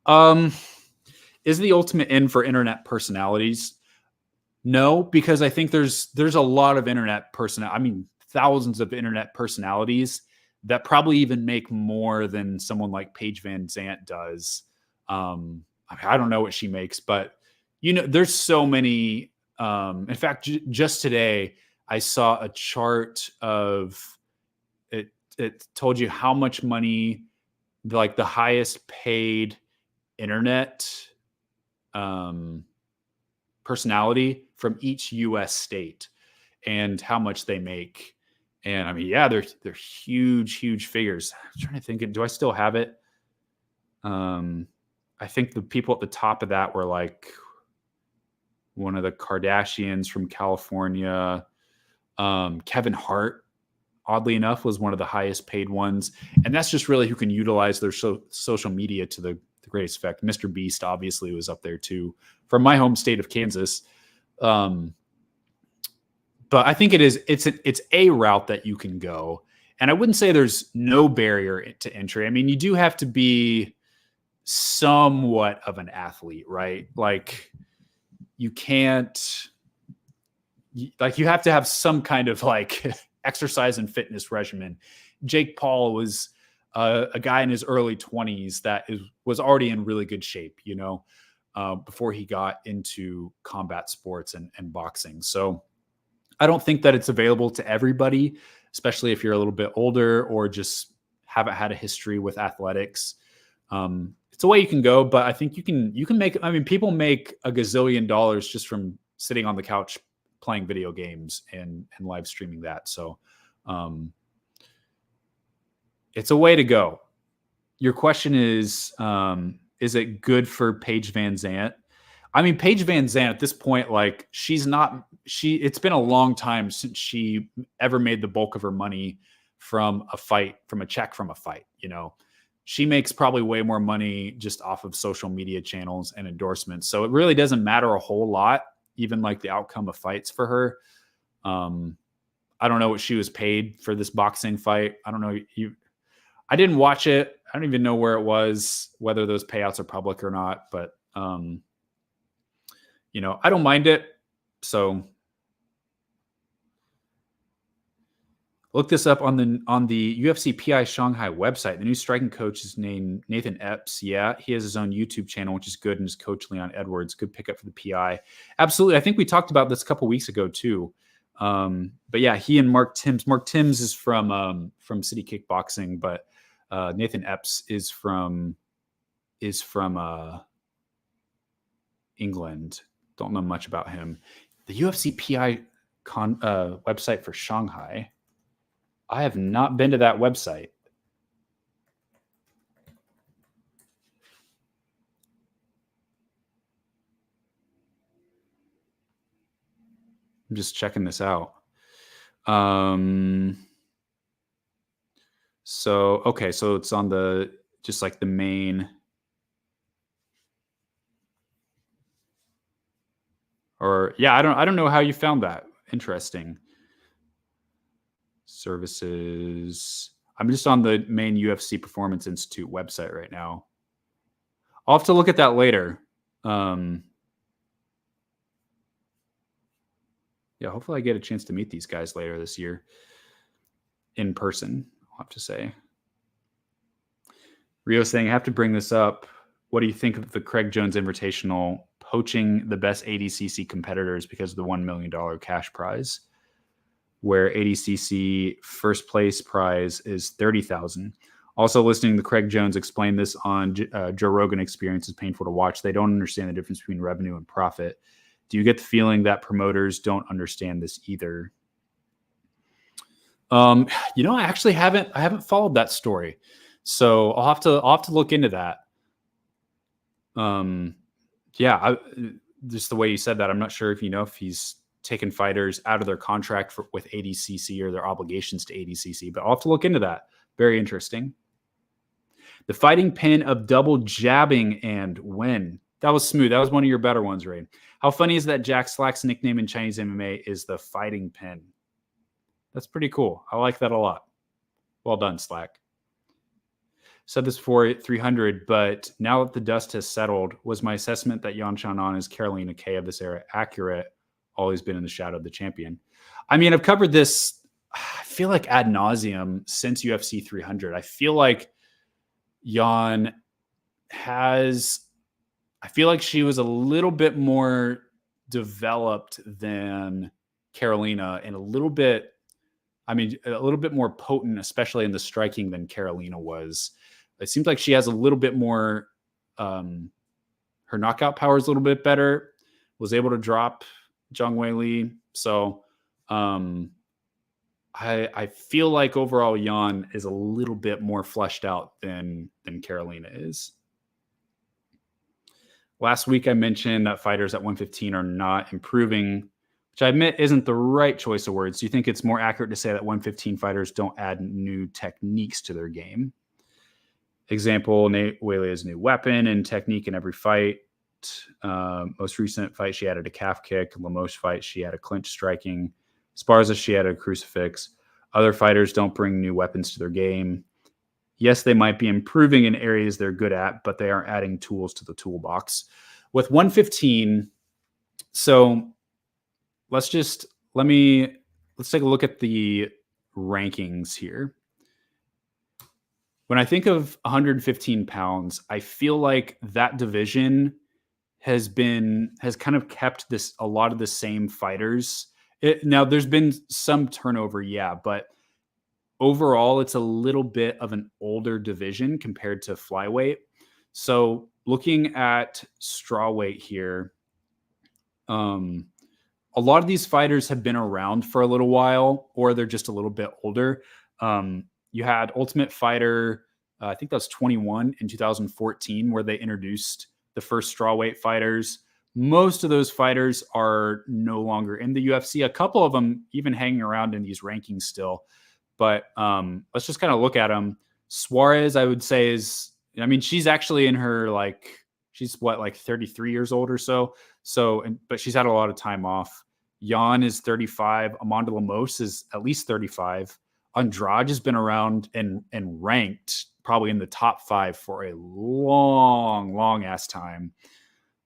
Is the ultimate end for internet personalities? No, because I think there's a lot of internet thousands of internet personalities that probably even make more than someone like Paige Van Zant does. I don't know what she makes, but there's so many. In fact, just today I saw a chart of it. It told you how much money, like the highest paid internet personality from each U.S. state and how much they make. And I mean, yeah, they're huge figures. I'm trying to think, do I still have it? I think the people at the top of that were like one of the Kardashians from California. Kevin Hart, oddly enough, was one of the highest paid ones. And that's just really who can utilize their social media to the greatest effect. Mr. Beast obviously was up there too, from my home state of Kansas. But I think it's a route that you can go. And I wouldn't say there's no barrier to entry. I mean, you do have to be somewhat of an athlete, right? Like you have to have some kind of like exercise and fitness regimen. Jake Paul was a guy in his early 20s that was already in really good shape, before he got into combat sports and boxing. So I don't think that it's available to everybody, especially if you're a little bit older or just haven't had a history with athletics. It's a way you can go, but I think you can make, people make a gazillion dollars just from sitting on the couch playing video games and live streaming that. So, it's a way to go. Your question is it good for Paige Van Zant? I mean, Paige Van Zant at this point, like it's been a long time since she ever made the bulk of her money from a check from a fight. She makes probably way more money just off of social media channels and endorsements. So it really doesn't matter a whole lot, even like the outcome of fights for her. I don't know what she was paid for this boxing fight. I don't know. I didn't watch it. I don't even know where it was, whether those payouts are public or not, but I don't mind it. So look this up on the UFC PI Shanghai website. The new striking coach is named Nathan Epps. Yeah, he has his own YouTube channel, which is good, and his coach Leon Edwards. Good pickup for the PI. Absolutely. I think we talked about this a couple weeks ago too. But yeah, he and Mark Timms. Mark Timms is from City Kickboxing, but Nathan Epps is from England. Don't know much about him. The UFC PI website for Shanghai. I have not been to that website. I'm just checking this out. So it's on just like the main, or yeah, I don't know how you found that. Interesting. Services. I'm just on the main UFC Performance Institute website right now. I'll have to look at that later. Yeah, hopefully I get a chance to meet these guys later this year in person, I'll have to say. Rio saying, I have to bring this up. What do you think of the Craig Jones Invitational poaching the best ADCC competitors because of the $1 million cash prize, where ADCC first place prize is $30,000? Also listening to Craig Jones explain this on Joe Rogan Experience is painful to watch. They don't understand the difference between revenue and profit. Do you get the feeling that promoters don't understand this either? I actually haven't followed that story, so I'll have to look into that. Yeah, just the way you said that, I'm not sure if if he's taken fighters out of their contract with ADCC or their obligations to ADCC, but I'll have to look into that. Very interesting. The fighting pin of double jabbing and when. That was smooth. That was one of your better ones, Ray. How funny is that Jack Slack's nickname in Chinese MMA is the fighting pin? That's pretty cool. I like that a lot. Well done, Slack. Said this before 300, but now that the dust has settled, was my assessment that Yan Xiaonan is Carolina K of this era accurate? Always been in the shadow of the champion. I mean, I've covered this, I feel like ad nauseum since UFC 300. I feel like Yan has, I feel like she was a little bit more developed than Carolina and a little bit more potent, especially in the striking than Carolina was. It seems like she has a little bit more, her knockout power is a little bit better, was able to drop Zhang Weili. So I feel like overall Yan is a little bit more fleshed out than Carolina is. Last week I mentioned that fighters at 115 are not improving, which I admit isn't the right choice of words. Do you think it's more accurate to say that 115 fighters don't add new techniques to their game? Example, Nate Weili has a new weapon and technique in every fight. Most recent fight, she added a calf kick. Lemos fight, she had a clinch striking. Sparza, she had a crucifix. Other fighters don't bring new weapons to their game. Yes, they might be improving in areas they're good at, but they aren't adding tools to the toolbox. With 115, so let's take a look at the rankings here. When I think of 115 pounds, I feel like that division has kind of kept a lot of the same fighters. Now there's been some turnover, yeah, but overall it's a little bit of an older division compared to flyweight. So looking at strawweight here, a lot of these fighters have been around for a little while, or they're just a little bit older. You had Ultimate Fighter, I think that was 21 in 2014, where they introduced the first strawweight fighters. Most of those fighters are no longer in the UFC. A couple of them even hanging around in these rankings still. But let's just kind of look at them. Suarez, I would say, she's actually in her, she's 33 years old or so. But she's had a lot of time off. Yan is 35. Amanda Lemos is at least 35. Andrade has been around and ranked probably in the top 5 for a long ass time.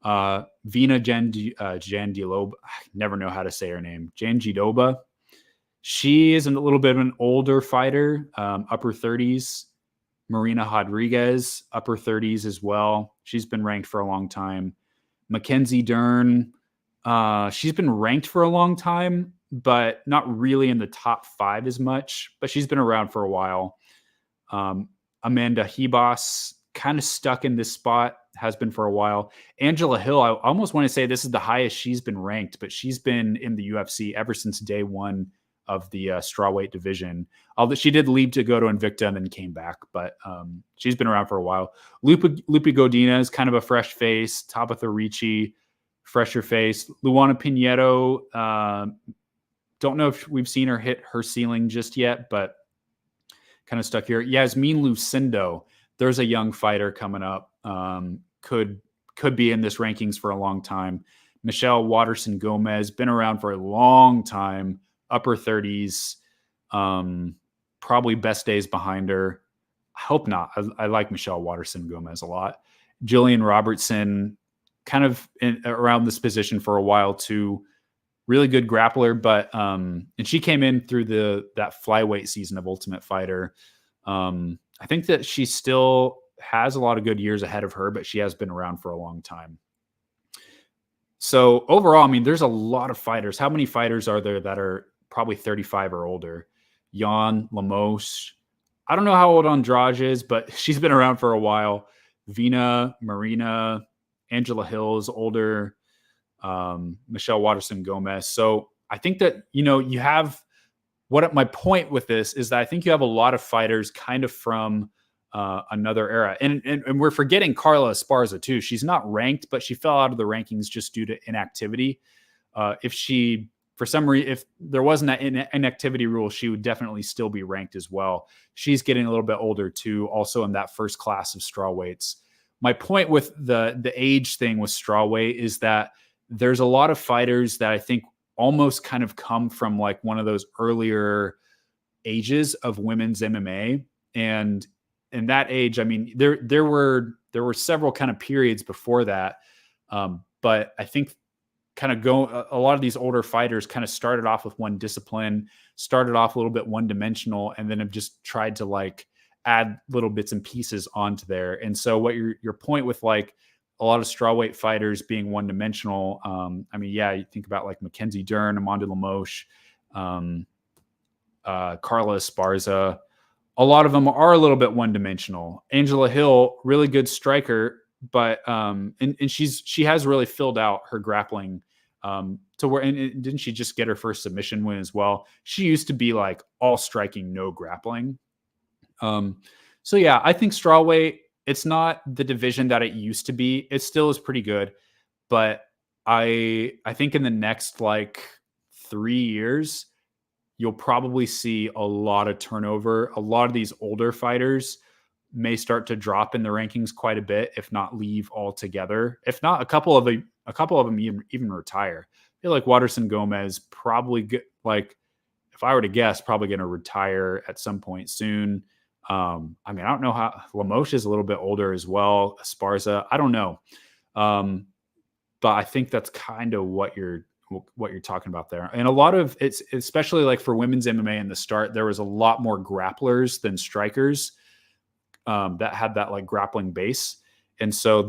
Vina Jandiloba, I never know how to say her name. Jandiloba. She is a little bit of an older fighter, upper 30s. Marina Rodriguez, upper 30s as well. She's been ranked for a long time. Mackenzie Dern, she's been ranked for a long time, but not really in the top 5 as much, but she's been around for a while. Amanda Hebos, kind of stuck in this spot, has been for a while. Angela Hill, I almost want to say this is the highest she's been ranked, but she's been in the UFC ever since day one of the strawweight division. Although she did leave to go to Invicta and then came back, but she's been around for a while. Lupe Godina is kind of a fresh face. Tabitha Ricci, fresher face. Luana Pinheiro, don't know if we've seen her hit her ceiling just yet, but kind of stuck here. Yasmin Lucindo, there's a young fighter coming up. Could be in this rankings for a long time. Michelle Watterson Gomez, been around for a long time, upper 30s, probably best days behind her. I hope not. I like Michelle Watterson Gomez a lot. Jillian Robertson, kind of around this position for a while too. Really good grappler, but and she came in through that flyweight season of Ultimate Fighter. I think that she still has a lot of good years ahead of her, but she has been around for a long time. So overall, there's a lot of fighters. How many fighters are there that are probably 35 or older? Yan, Lemos. I don't know how old Andrade is, but she's been around for a while. Vina, Marina, Angela Hill is older. Michelle Watterson Gomez. So I think that, you have my point with this is that I think you have a lot of fighters kind of from another era. And we're forgetting Carla Esparza too. She's not ranked, but she fell out of the rankings just due to inactivity. If she, for some reason, if there wasn't that inactivity rule, she would definitely still be ranked as well. She's getting a little bit older too, also in that first class of strawweights. My point with the age thing with strawweight is that there's a lot of fighters that I think almost kind of come from like one of those earlier ages of women's MMA. And in that age, I mean, there were several kind of periods before that. But I think a lot of these older fighters kind of started off with one discipline, started off a little bit one-dimensional, and then have just tried to like add little bits and pieces onto there. And so what your point with like a lot of strawweight fighters being one-dimensional, I mean, yeah, you think about like Mackenzie Dern, Amanda Lemos, Carla Esparza, a lot of them are a little bit one-dimensional. Angela Hill, really good striker, but and she has really filled out her grappling to where, and didn't she just get her first submission win as well? She used to be like all striking, no grappling. So yeah, I think strawweight, it's not the division that it used to be. It still is pretty good, but I think in the next like 3 years, you'll probably see a lot of turnover. A lot of these older fighters may start to drop in the rankings quite a bit, if not leave altogether. If not, a couple of them even retire. I feel like Waterson Gomez probably like, if I were to guess, probably going to retire at some point soon. I mean, I don't know how Lemos is a little bit older as well. Esparza, I don't know. But I think that's kind of what you're talking about there. And a lot of it's, especially like for women's MMA in the start, there was a lot more grapplers than strikers that had that like grappling base. And so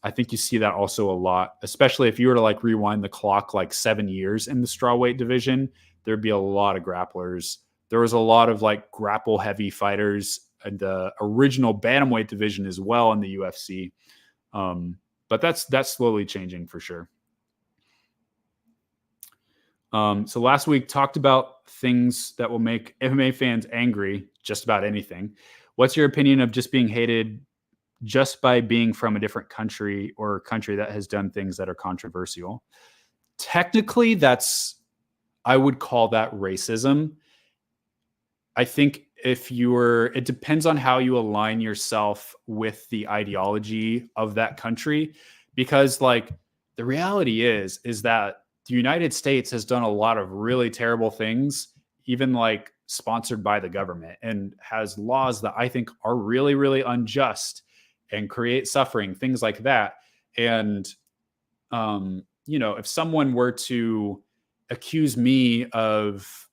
I think you see that also a lot, especially if you were to like rewind the clock like 7 years in the strawweight division, there'd be a lot of grapplers. There was a lot of like grapple heavy fighters in the original bantamweight division as well in the UFC. But that's slowly changing for sure. So last week talked about things that will make MMA fans angry, just about anything. What's your opinion of just being hated just by being from a different country or a country that has done things that are controversial? Technically, I would call that racism. I think it depends on how you align yourself with the ideology of that country, because like the reality is that the United States has done a lot of really terrible things, even like sponsored by the government, and has laws that I think are really, really unjust and create suffering, things like that. And, if someone were to accuse me of,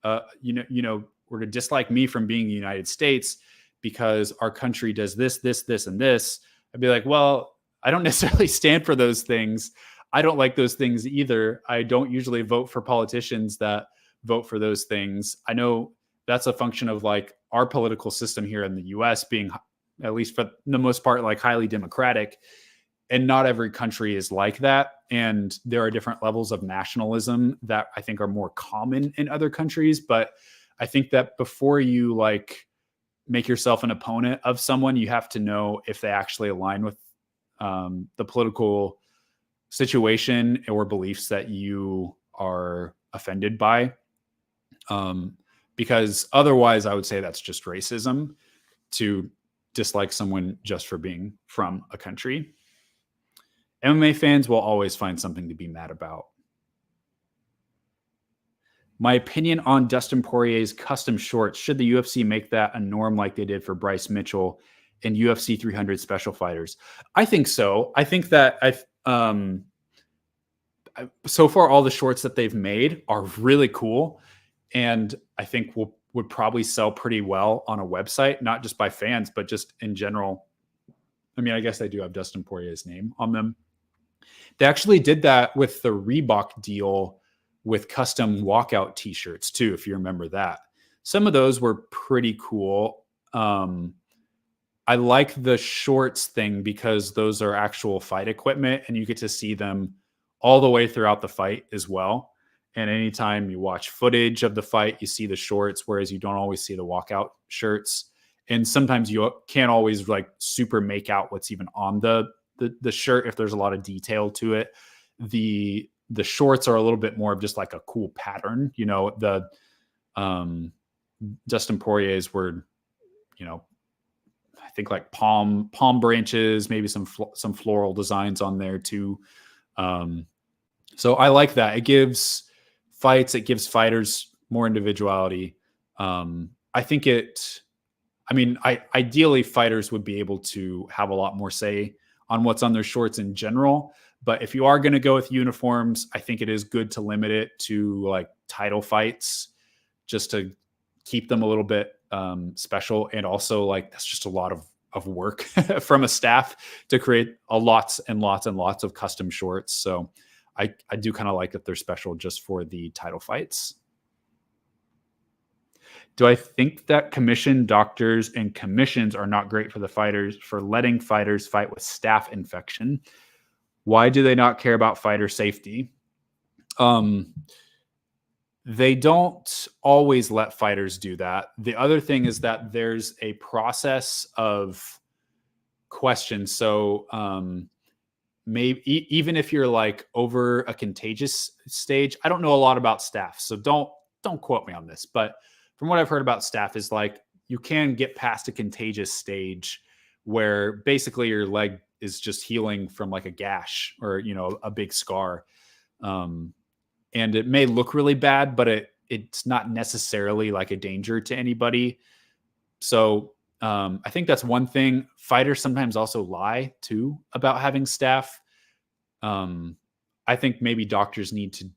were to dislike me from being the United States because our country does this, this, this, and this, I'd be like, well, I don't necessarily stand for those things. I don't like those things either. I don't usually vote for politicians that vote for those things. I know that's a function of like our political system here in the US being, at least for the most part, like highly democratic, and not every country is like that. And there are different levels of nationalism that I think are more common in other countries. But I think that before you like make yourself an opponent of someone, you have to know if they actually align with the political situation or beliefs that you are offended by. Because otherwise I would say that's just racism to dislike someone just for being from a country. MMA fans will always find something to be mad about. My opinion on Dustin Poirier's custom shorts. Should the UFC make that a norm like they did for Bryce Mitchell and UFC 300 special fighters? I think so. I think that so far all the shorts that they've made are really cool, and I think would probably sell pretty well on a website, not just by fans, but just in general. I mean, I guess they do have Dustin Poirier's name on them. They actually did that with the Reebok deal with custom walkout t-shirts too, if you remember that. Some of those were pretty cool. I like the shorts thing because those are actual fight equipment and you get to see them all the way throughout the fight as well. And anytime you watch footage of the fight, you see the shorts, whereas you don't always see the walkout shirts. And sometimes you can't always like super make out what's even on the shirt if there's a lot of detail to it. The shorts are a little bit more of just like a cool pattern. You know, the Dustin Poirier's were, you know, I think like palm branches, maybe some floral designs on there too. So I like that. It gives fighters more individuality. I think ideally fighters would be able to have a lot more say on what's on their shorts in general. But if you are going to go with uniforms, I think it is good to limit it to like title fights, just to keep them a little bit special. And also, like, that's just a lot of work from a staff to create lots and lots and lots of custom shorts. So I do kind of like that they're special just for the title fights. Do I think that commission doctors and commissions are not great for the fighters for letting fighters fight with staph infection? Why do they not care about fighter safety? They don't always let fighters do that. The other thing is that there's a process of questions. So maybe even if you're like over a contagious stage, I don't know a lot about staph, so don't quote me on this, but from what I've heard about staph is like you can get past a contagious stage where basically your leg is just healing from like a gash or, you know, a big scar. And it may look really bad, but it's not necessarily like a danger to anybody. So I think that's one thing. Fighters sometimes also lie too about having staph. I think maybe doctors need to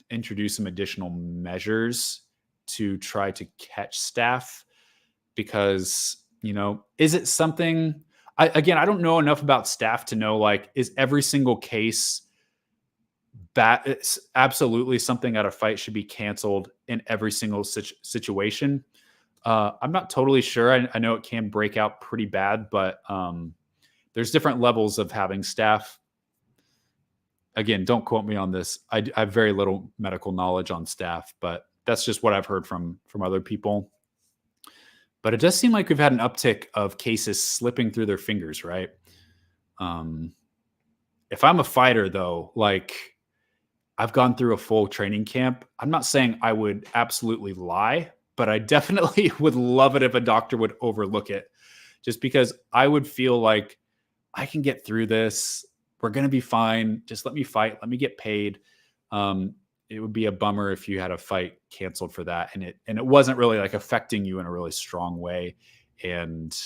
introduce some additional measures to try to catch staph, because, you know, is it something, I don't know enough about staph to know, like, is every single case that it's absolutely something at a fight should be canceled in every single situation. I'm not totally sure. I know it can break out pretty bad, but there's different levels of having staph. Again, don't quote me on this. I have very little medical knowledge on staph, but that's just what I've heard from other people. But it does seem like we've had an uptick of cases slipping through their fingers, right? If I'm a fighter, though, like, I've gone through a full training camp. I'm not saying I would absolutely lie, but I definitely would love it if a doctor would overlook it, just because I would feel like I can get through this. We're going to be fine. Just let me fight. Let me get paid. It would be a bummer if you had a fight canceled for that, and it wasn't really like affecting you in a really strong way. And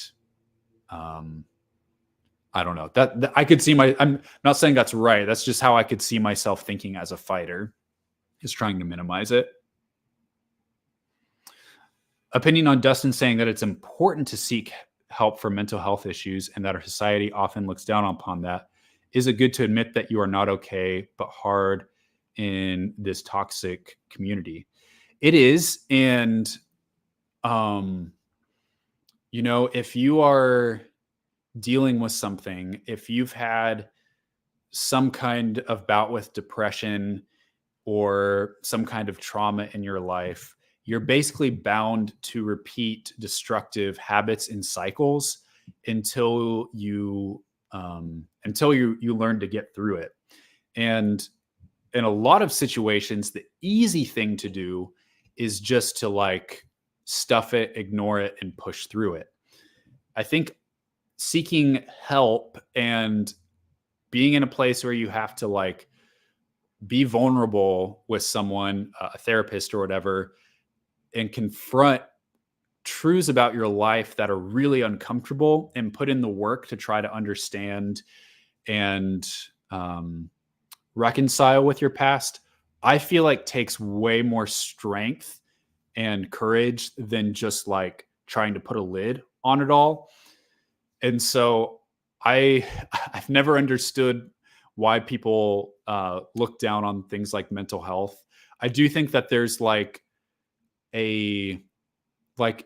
I don't know, that I could see I'm not saying that's right. That's just how I could see myself thinking as a fighter, is trying to minimize it. Opinion on Dustin saying that it's important to seek help for mental health issues and that our society often looks down upon that. Is it good to admit that you are not okay, but hard in this toxic community? It is. And, you know, if you are dealing with something, if you've had some kind of bout with depression or some kind of trauma in your life, you're basically bound to repeat destructive habits and cycles until you learn to get through it. And in a lot of situations, the easy thing to do is just to like stuff it, ignore it, and push through it. I think seeking help and being in a place where you have to like be vulnerable with someone, a therapist or whatever, and confront truths about your life that are really uncomfortable and put in the work to try to understand and reconcile with your past, I feel like takes way more strength and courage than just like trying to put a lid on it all. And so I've never understood why people look down on things like mental health. I do think that there's like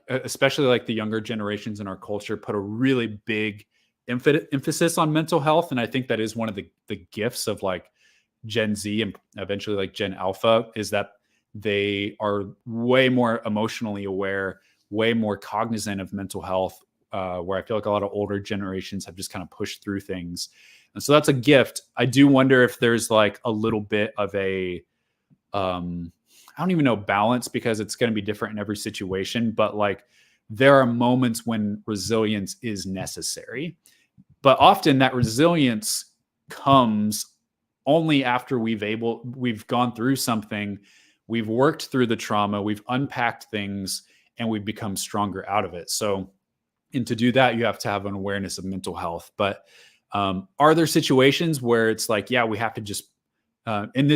especially like the younger generations in our culture put a really big emphasis on mental health. And I think that is one of the gifts of like Gen Z and eventually like Gen Alpha, is that they are way more emotionally aware way more cognizant of mental health, where I feel like a lot of older generations have just kind of pushed through things. And so that's a gift. I do wonder if there's like a little bit of a, I don't even know balance, because it's going to be different in every situation, but like there are moments when resilience is necessary, but often that resilience comes only after we've gone through something, we've worked through the trauma, we've unpacked things, and we've become stronger out of it. So, and to do that, you have to have an awareness of mental health. But are there situations where it's like, yeah, we have to just in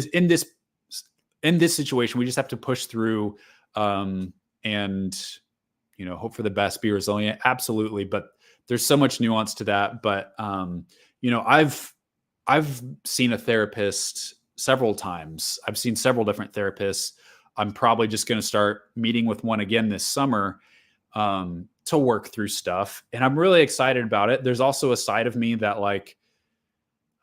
this situation, we just have to push through and hope for the best, be resilient? Absolutely. But there's so much nuance to that. But I've seen a therapist several times. I've seen several different therapists. I'm probably just going to start meeting with one again this summer to work through stuff. And I'm really excited about it. There's also a side of me that like,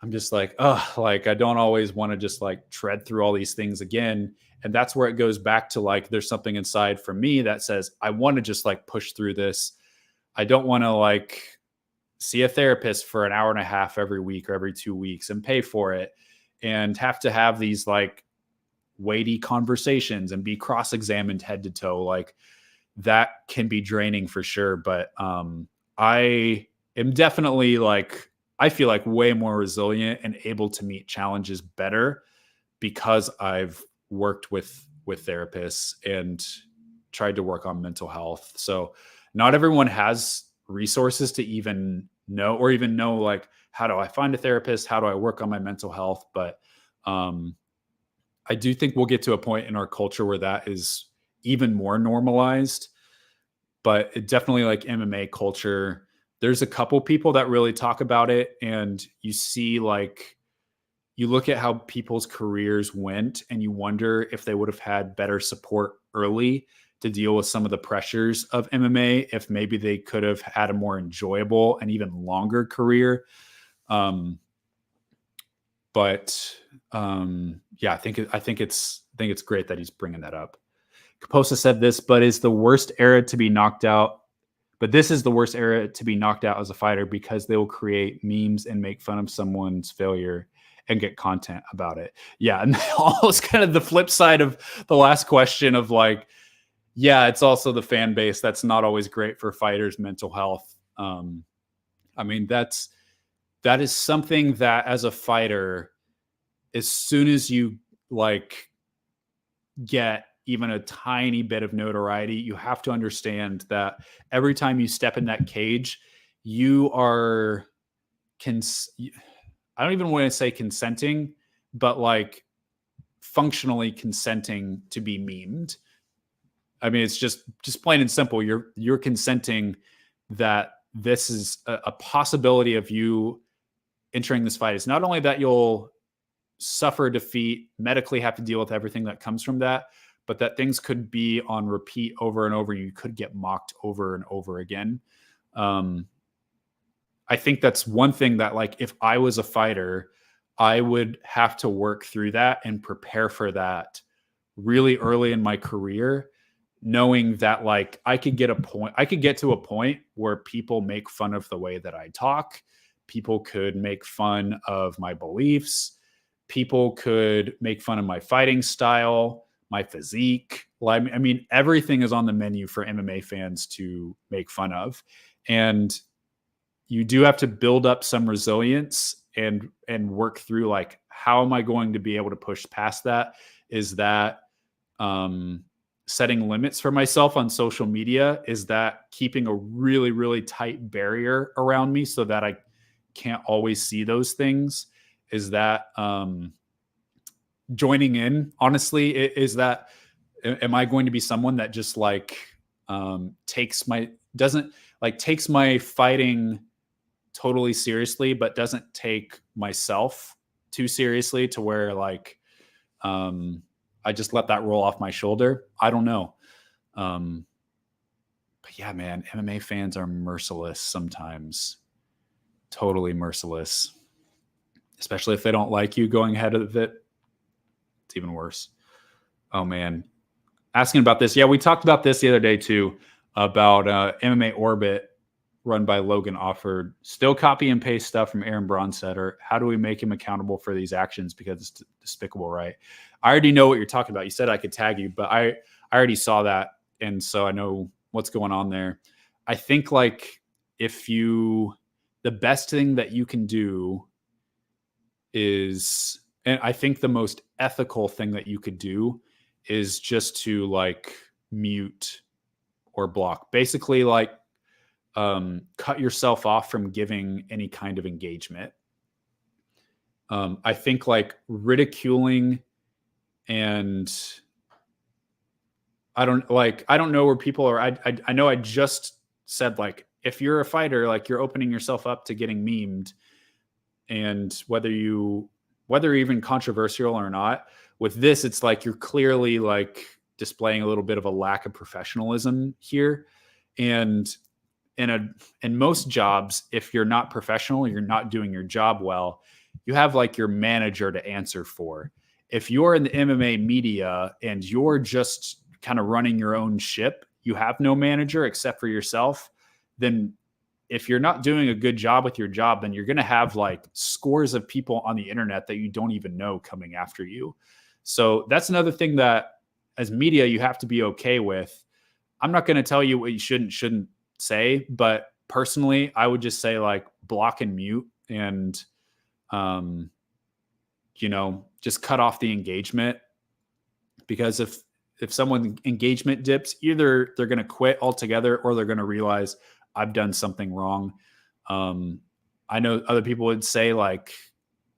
I'm just like, like I don't always want to just like tread through all these things again. And that's where it goes back to like, there's something inside for me that says, I want to just like push through this. I don't want to like see a therapist for an hour and a half every week or every 2 weeks and pay for it and have to have these like weighty conversations and be cross-examined head to toe. Like that can be draining for sure. But I am definitely like, I feel like way more resilient and able to meet challenges better because I've worked with therapists and tried to work on mental health. So not everyone has resources to even know like, how do I find a therapist? How do I work on my mental health? But I do think we'll get to a point in our culture where that is even more normalized. But it definitely, like MMA culture, there's a couple people that really talk about it, and you see like, you look at how people's careers went and you wonder if they would have had better support early to deal with some of the pressures of MMA, if maybe they could have had a more enjoyable and even longer career. Yeah, I think it's great that he's bringing that up. Kaposa said this, but this is the worst era to be knocked out as a fighter, because they will create memes and make fun of someone's failure and get content about it. Yeah. And almost kind of the flip side of the last question of like, yeah, it's also the fan base that's not always great for fighters' mental health. I mean, that is something that as a fighter, as soon as you like get even a tiny bit of notoriety, you have to understand that every time you step in that cage, you are, I don't even want to say consenting, but like functionally consenting to be memed. I mean, it's just plain and simple. You're consenting that this is a possibility of you entering this fight. It's not only that you'll suffer defeat, medically have to deal with everything that comes from that, but that things could be on repeat over and over. You could get mocked over and over again. I think that's one thing that, like, if I was a fighter, I would have to work through that and prepare for that really early in my career, knowing that like I could get to a point where people make fun of the way that I talk. People could make fun of my beliefs. People could make fun of my fighting style, my physique. I mean, everything is on the menu for MMA fans to make fun of. And you do have to build up some resilience and work through like, how am I going to be able to push past that? Is that setting limits for myself on social media? Is that keeping a really, really tight barrier around me so that I can't always see those things? Is that joining in? Honestly, is that, am I going to be someone that just like takes my fighting totally seriously, but doesn't take myself too seriously to where like I just let that roll off my shoulder? I don't know. But yeah, man, MMA fans are merciless sometimes. Totally merciless. Especially if they don't like you going ahead of it. It's even worse. Oh man. Asking about this. Yeah, we talked about this the other day too. about MMA Orbit run by Logan offered, still copy and paste stuff from Aaron Bronstetter. How do we make him accountable for these actions? Because it's despicable, right? I already know what you're talking about. You said I could tag you, but I already saw that. And so I know what's going on there. I think like the best thing that you can do is, and I think the most ethical thing that you could do is just to like mute or block. Basically like cut yourself off from giving any kind of engagement. I think like ridiculing and I don't know where people are. I know I just said like, if you're a fighter, like you're opening yourself up to getting memed, and whether even controversial or not, with this, it's like you're clearly like displaying a little bit of a lack of professionalism here. And in most jobs, if you're not professional, you're not doing your job well, you have like your manager to answer for. If you're in the MMA media and you're just kind of running your own ship, you have no manager except for yourself, then if you're not doing a good job with your job, then you're going to have like scores of people on the internet that you don't even know coming after you. So that's another thing that as media, you have to be okay with. I'm not going to tell you what you shouldn't say, but personally, I would just say like block and mute and, just cut off the engagement, because if someone's engagement dips, either they're going to quit altogether or they're going to realize I've done something wrong. I know other people would say like,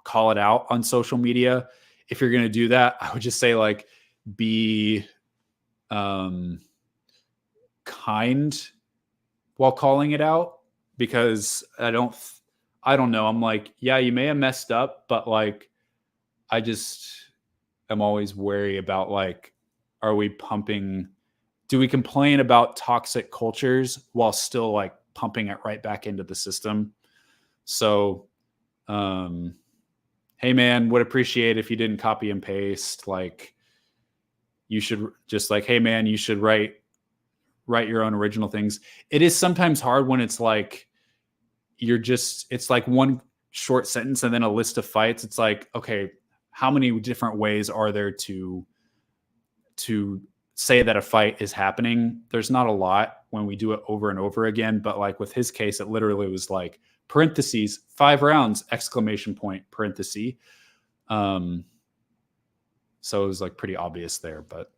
call it out on social media. If you're going to do that, I would just say like, be kind while calling it out, because I don't know. I'm like, yeah, you may have messed up, but like, I just am always wary about like, do we complain about toxic cultures while still like pumping it right back into the system? So, hey man, would appreciate if you didn't copy and paste. Like you should just like, hey man, you should write your own original things. It is sometimes hard when it's like, it's like one short sentence and then a list of fights. It's like, okay, how many different ways are there to say that a fight is happening? There's not a lot when we do it over and over again, but like with his case, it literally was like parentheses, 5 rounds, exclamation point, parenthesis. So it was like pretty obvious there, but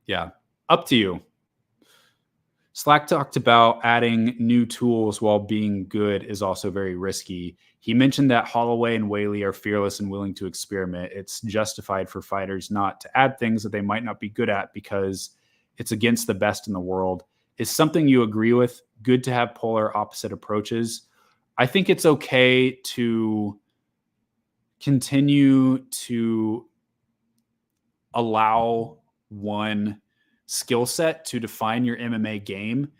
yeah, up to you. Slack talked about adding new tools while being good is also very risky. He mentioned that Holloway and Whaley are fearless and willing to experiment. It's justified for fighters not to add things that they might not be good at because it's against the best in the world. Is something you agree with? Good to have polar opposite approaches. I think it's okay to continue to allow one skill set to define your MMA game,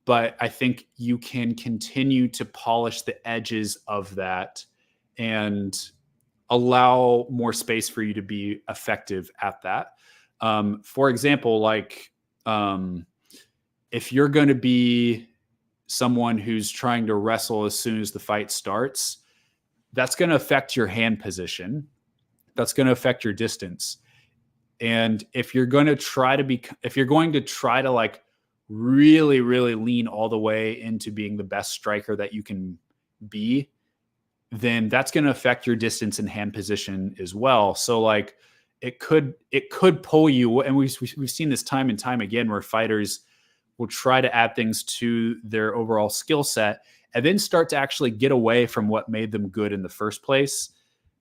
but I think you can continue to polish the edges of that and allow more space for you to be effective at that. For example, like if you're going to be someone who's trying to wrestle as soon as the fight starts, that's going to affect your hand position. That's going to affect your distance. And if you're going to try to like really, really lean all the way into being the best striker that you can be, then that's going to affect your distance and hand position as well. So like it could pull you. And we've seen this time and time again where fighters will try to add things to their overall skill set and then start to actually get away from what made them good in the first place.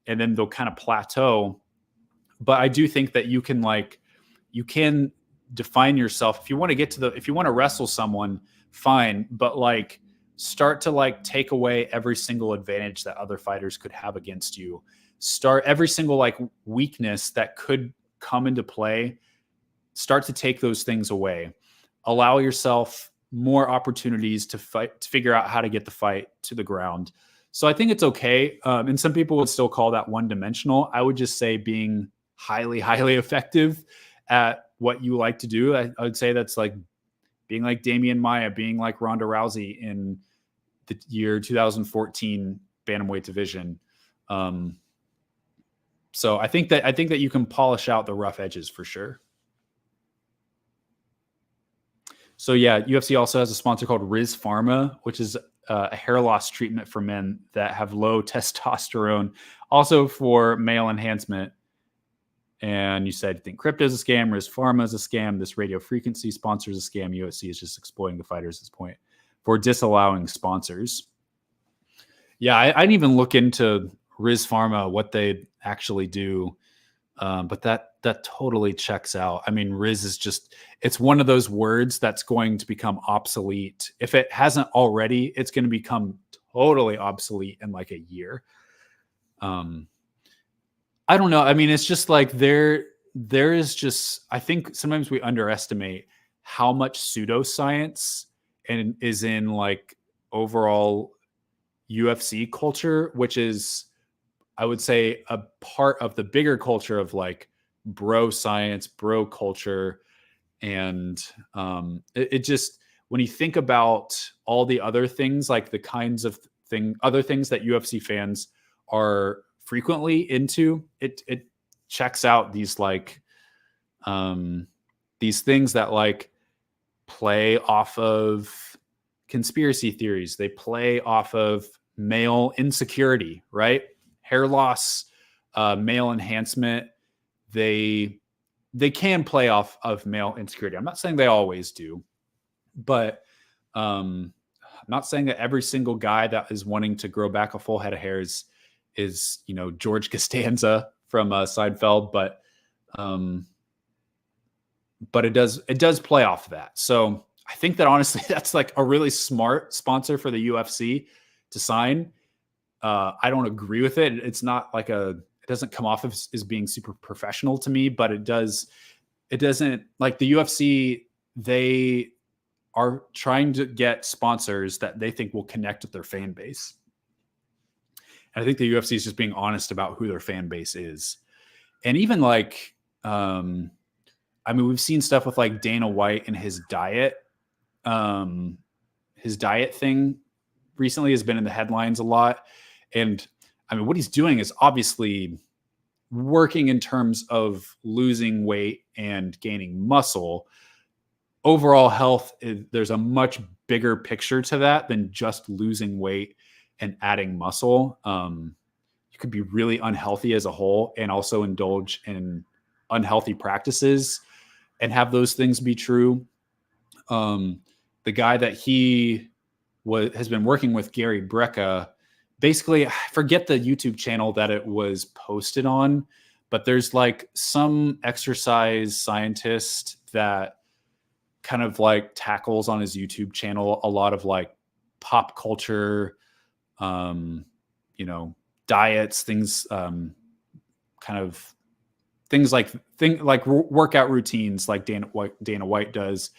And then they'll kind of plateau. But I do think that you can define yourself. If you want to wrestle someone, fine. But like start to like take away every single advantage that other fighters could have against you. Start every single like weakness that could come into play. Start to take those things away. Allow yourself more opportunities to fight, to figure out how to get the fight to the ground. So I think it's okay. And some people would still call that one-dimensional. I would just say being highly, highly effective at what you like to do. I would say that's like being like Damian Maia, being like Ronda Rousey in the year 2014 bantamweight division. So I think that you can polish out the rough edges for sure. So yeah, UFC also has a sponsor called Riz Pharma, which is a hair loss treatment for men that have low testosterone, also for male enhancement. And you said you think crypto is a scam, Riz Pharma is a scam, this radio frequency sponsor is a scam. UFC is just exploiting the fighters at this point for disallowing sponsors. Yeah, I didn't even look into Riz Pharma, what they actually do. But that totally checks out. I mean, Riz is just, it's one of those words that's going to become obsolete. If it hasn't already, it's going to become totally obsolete in like a year. I don't know. I mean, it's just like there is just, I think sometimes we underestimate how much pseudoscience and is in like overall UFC culture, which is, I would say, a part of the bigger culture of like bro science, bro culture. And it just, when you think about all the other things, like the kinds of other things that UFC fans are frequently into, it checks out these like these things that like play off of conspiracy theories. They play off of male insecurity, right? Hair loss, male enhancement. They can play off of male insecurity. I'm not saying they always do, but I'm not saying that every single guy that is wanting to grow back a full head of hair is George Costanza from Seinfeld, but it does play off of that. So I think that honestly, that's like a really smart sponsor for the UFC to sign. I don't agree with it. It's not like it doesn't come off as being super professional to me, but it doesn't like the UFC. They are trying to get sponsors that they think will connect with their fan base. And I think the UFC is just being honest about who their fan base is. And even like, I mean, we've seen stuff with like Dana White and his diet thing recently has been in the headlines a lot. And I mean, what he's doing is obviously working in terms of losing weight and gaining muscle. Overall health, there's a much bigger picture to that than just losing weight and adding muscle. You could be really unhealthy as a whole and also indulge in unhealthy practices and have those things be true. The guy that he has been working with, Gary Brecka, basically, I forget the YouTube channel that it was posted on, but there's like some exercise scientist that kind of like tackles on his YouTube channel a lot of like pop culture, diets, things, kind of things like workout routines like Dana White does.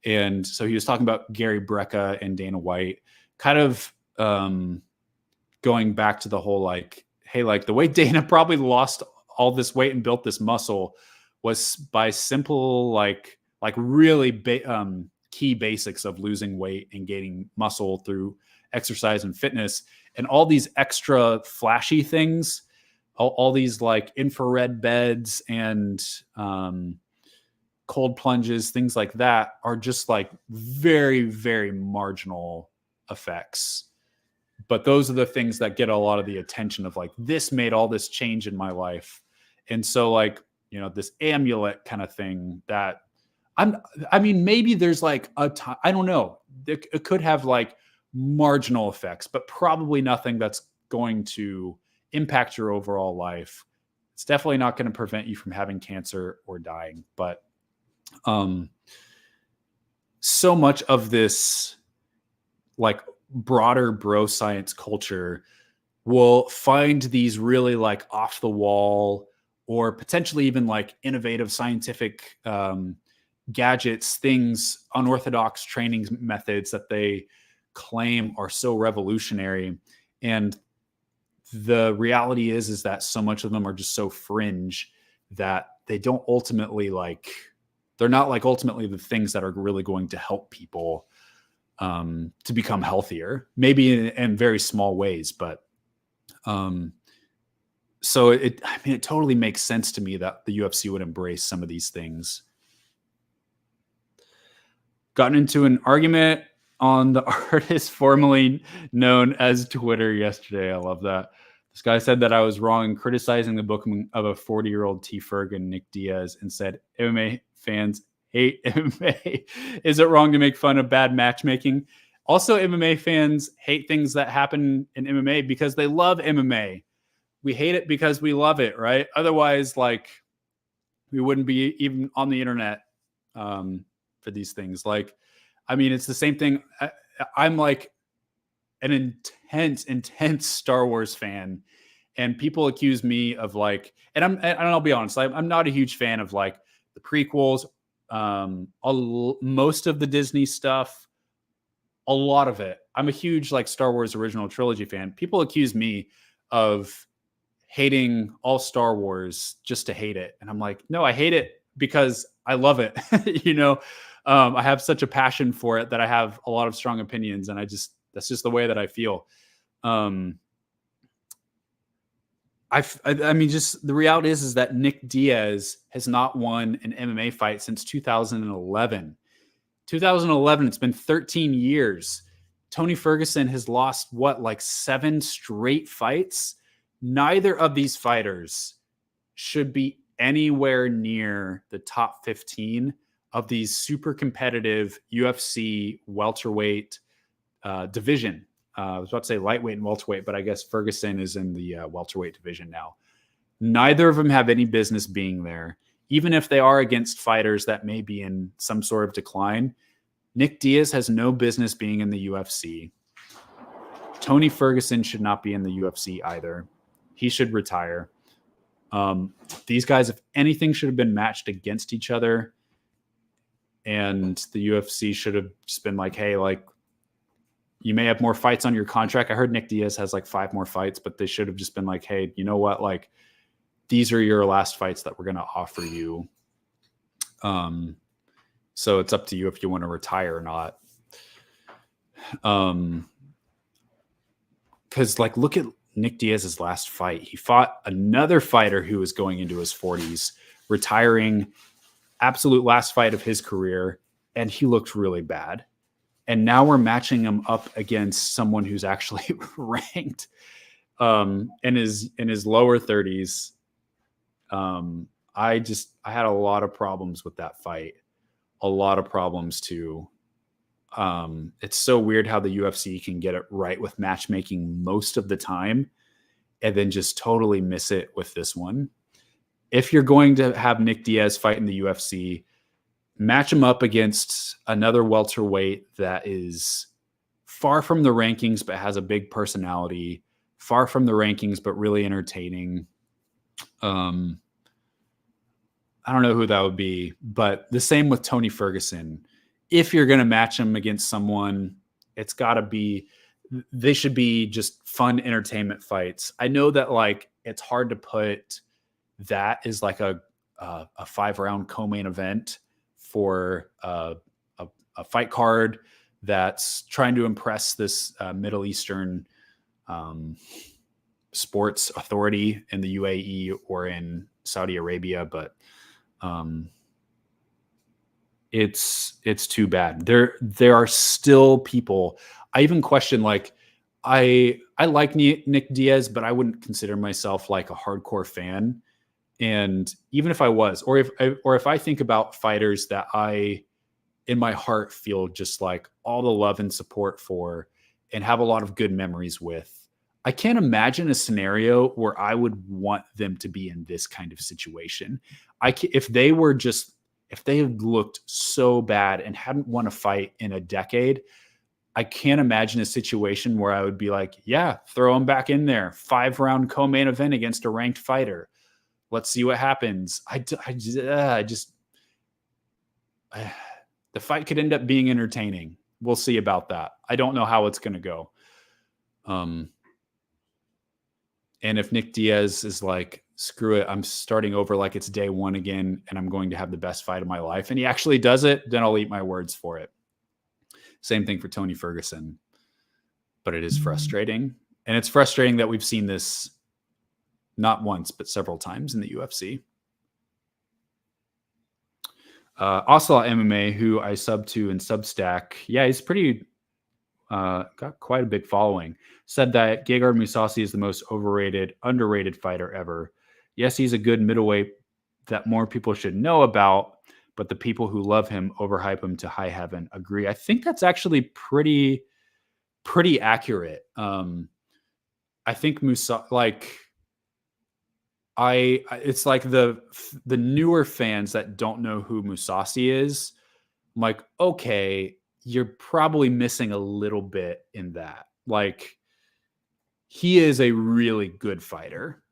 And so he was talking about Gary Brecka and Dana White kind of going back to the whole like, hey, like the way Dana probably lost all this weight and built this muscle was by simple, like really key basics of losing weight and gaining muscle through exercise and fitness. And all these extra flashy things, all these like infrared beds and cold plunges, things like that are just like very, very marginal effects. But those are the things that get a lot of the attention of like, this made all this change in my life. And so like, this amulet kind of thing that I mean, maybe there's like I don't know. It could have like marginal effects, but probably nothing that's going to impact your overall life. It's definitely not going to prevent you from having cancer or dying, but so much of this like broader bro science culture will find these really like off the wall or potentially even like innovative scientific gadgets, things, unorthodox training methods that they claim are so revolutionary. And the reality is that so much of them are just so fringe that they don't ultimately like They're not like ultimately the things that are really going to help people to become healthier, maybe in very small ways. But so it totally makes sense to me that the UFC would embrace some of these things. Gotten into an argument on the artist formerly known as Twitter yesterday. I love that. This guy said that I was wrong in criticizing the booking of a 40-year-old T. Ferg and Nick Diaz and said MMA fans hate MMA. Is it wrong to make fun of bad matchmaking? Also, MMA fans hate things that happen in MMA because they love MMA. We hate it because we love it, right? Otherwise, like, we wouldn't be even on the internet for these things. Like, I mean, it's the same thing. I'm like an intense Star Wars fan, and people accuse me of like, and I'll be honest, I'm not a huge fan of like the prequels, most of the Disney stuff, a lot of it. I'm a huge like Star Wars original trilogy fan. People accuse me of hating all Star Wars just to hate it. And I'm like, no, I hate it because I love it. I have such a passion for it that I have a lot of strong opinions, and that's just the way that I feel. I mean, just the reality is that Nick Diaz has not won an MMA fight since 2011. 2011, it's been 13 years. Tony Ferguson has lost like 7 straight fights. Neither of these fighters should be anywhere near the top 15 of these super competitive UFC welterweight division. I was about to say lightweight and welterweight, but I guess Ferguson is in the welterweight division now. Neither of them have any business being there, even if they are against fighters that may be in some sort of decline. Nick Diaz has no business being in the UFC. Tony Ferguson should not be in the UFC either. He should retire. These guys, if anything, should have been matched against each other. And the UFC should have just been like, hey, like, you may have more fights on your contract. I heard Nick Diaz has like 5 more fights, but they should have just been like, hey, you know what? Like, these are your last fights that we're going to offer you. So it's up to you if you want to retire or not. Because like, look at Nick Diaz's last fight. He fought another fighter who was going into his 40s, retiring, absolute last fight of his career, and he looked really bad. And now we're matching him up against someone who's actually ranked in his lower 30s. I had a lot of problems with that fight. A lot of problems too. It's so weird how the UFC can get it right with matchmaking most of the time and then just totally miss it with this one. If you're going to have Nick Diaz fight in the UFC, match him up against another welterweight that is far from the rankings but has a big personality, far from the rankings but really entertaining. I don't know who that would be, but the same with Tony Ferguson. If you're going to match him against someone, it's got to be, they should be just fun entertainment fights. I know that like it's hard to put that as like a 5-round co-main event for a fight card that's trying to impress this Middle Eastern sports authority in the UAE or in Saudi Arabia, but it's too bad. There are still people. I even question, like, I like Nick Diaz, but I wouldn't consider myself like a hardcore fan. And even if I was, or if I think about fighters that I, in my heart, feel just like all the love and support for and have a lot of good memories with, I can't imagine a scenario where I would want them to be in this kind of situation. If they had looked so bad and hadn't won a fight in a decade, I can't imagine a situation where I would be like, yeah, throw them back in there. 5-round co-main event against a ranked fighter. Let's see what happens. The fight could end up being entertaining. We'll see about that. I don't know how it's going to go. And if Nick Diaz is like screw it, I'm starting over like it's day one again, and I'm going to have the best fight of my life. And he actually does it, then I'll eat my words for it. Same thing for Tony Ferguson. But it is frustrating. And it's frustrating that we've seen this not once, but several times in the UFC. Ocelot MMA, who I sub to in Substack, yeah, he's pretty, got quite a big following, said that Gegard Mousasi is the most overrated, underrated fighter ever. Yes, he's a good middleweight that more people should know about, but the people who love him overhype him to high heaven. Agree. I think that's actually pretty accurate. I think Musa, like, it's like the newer fans that don't know who Mousasi is. I'm like, okay, you're probably missing a little bit in that. Like, he is a really good fighter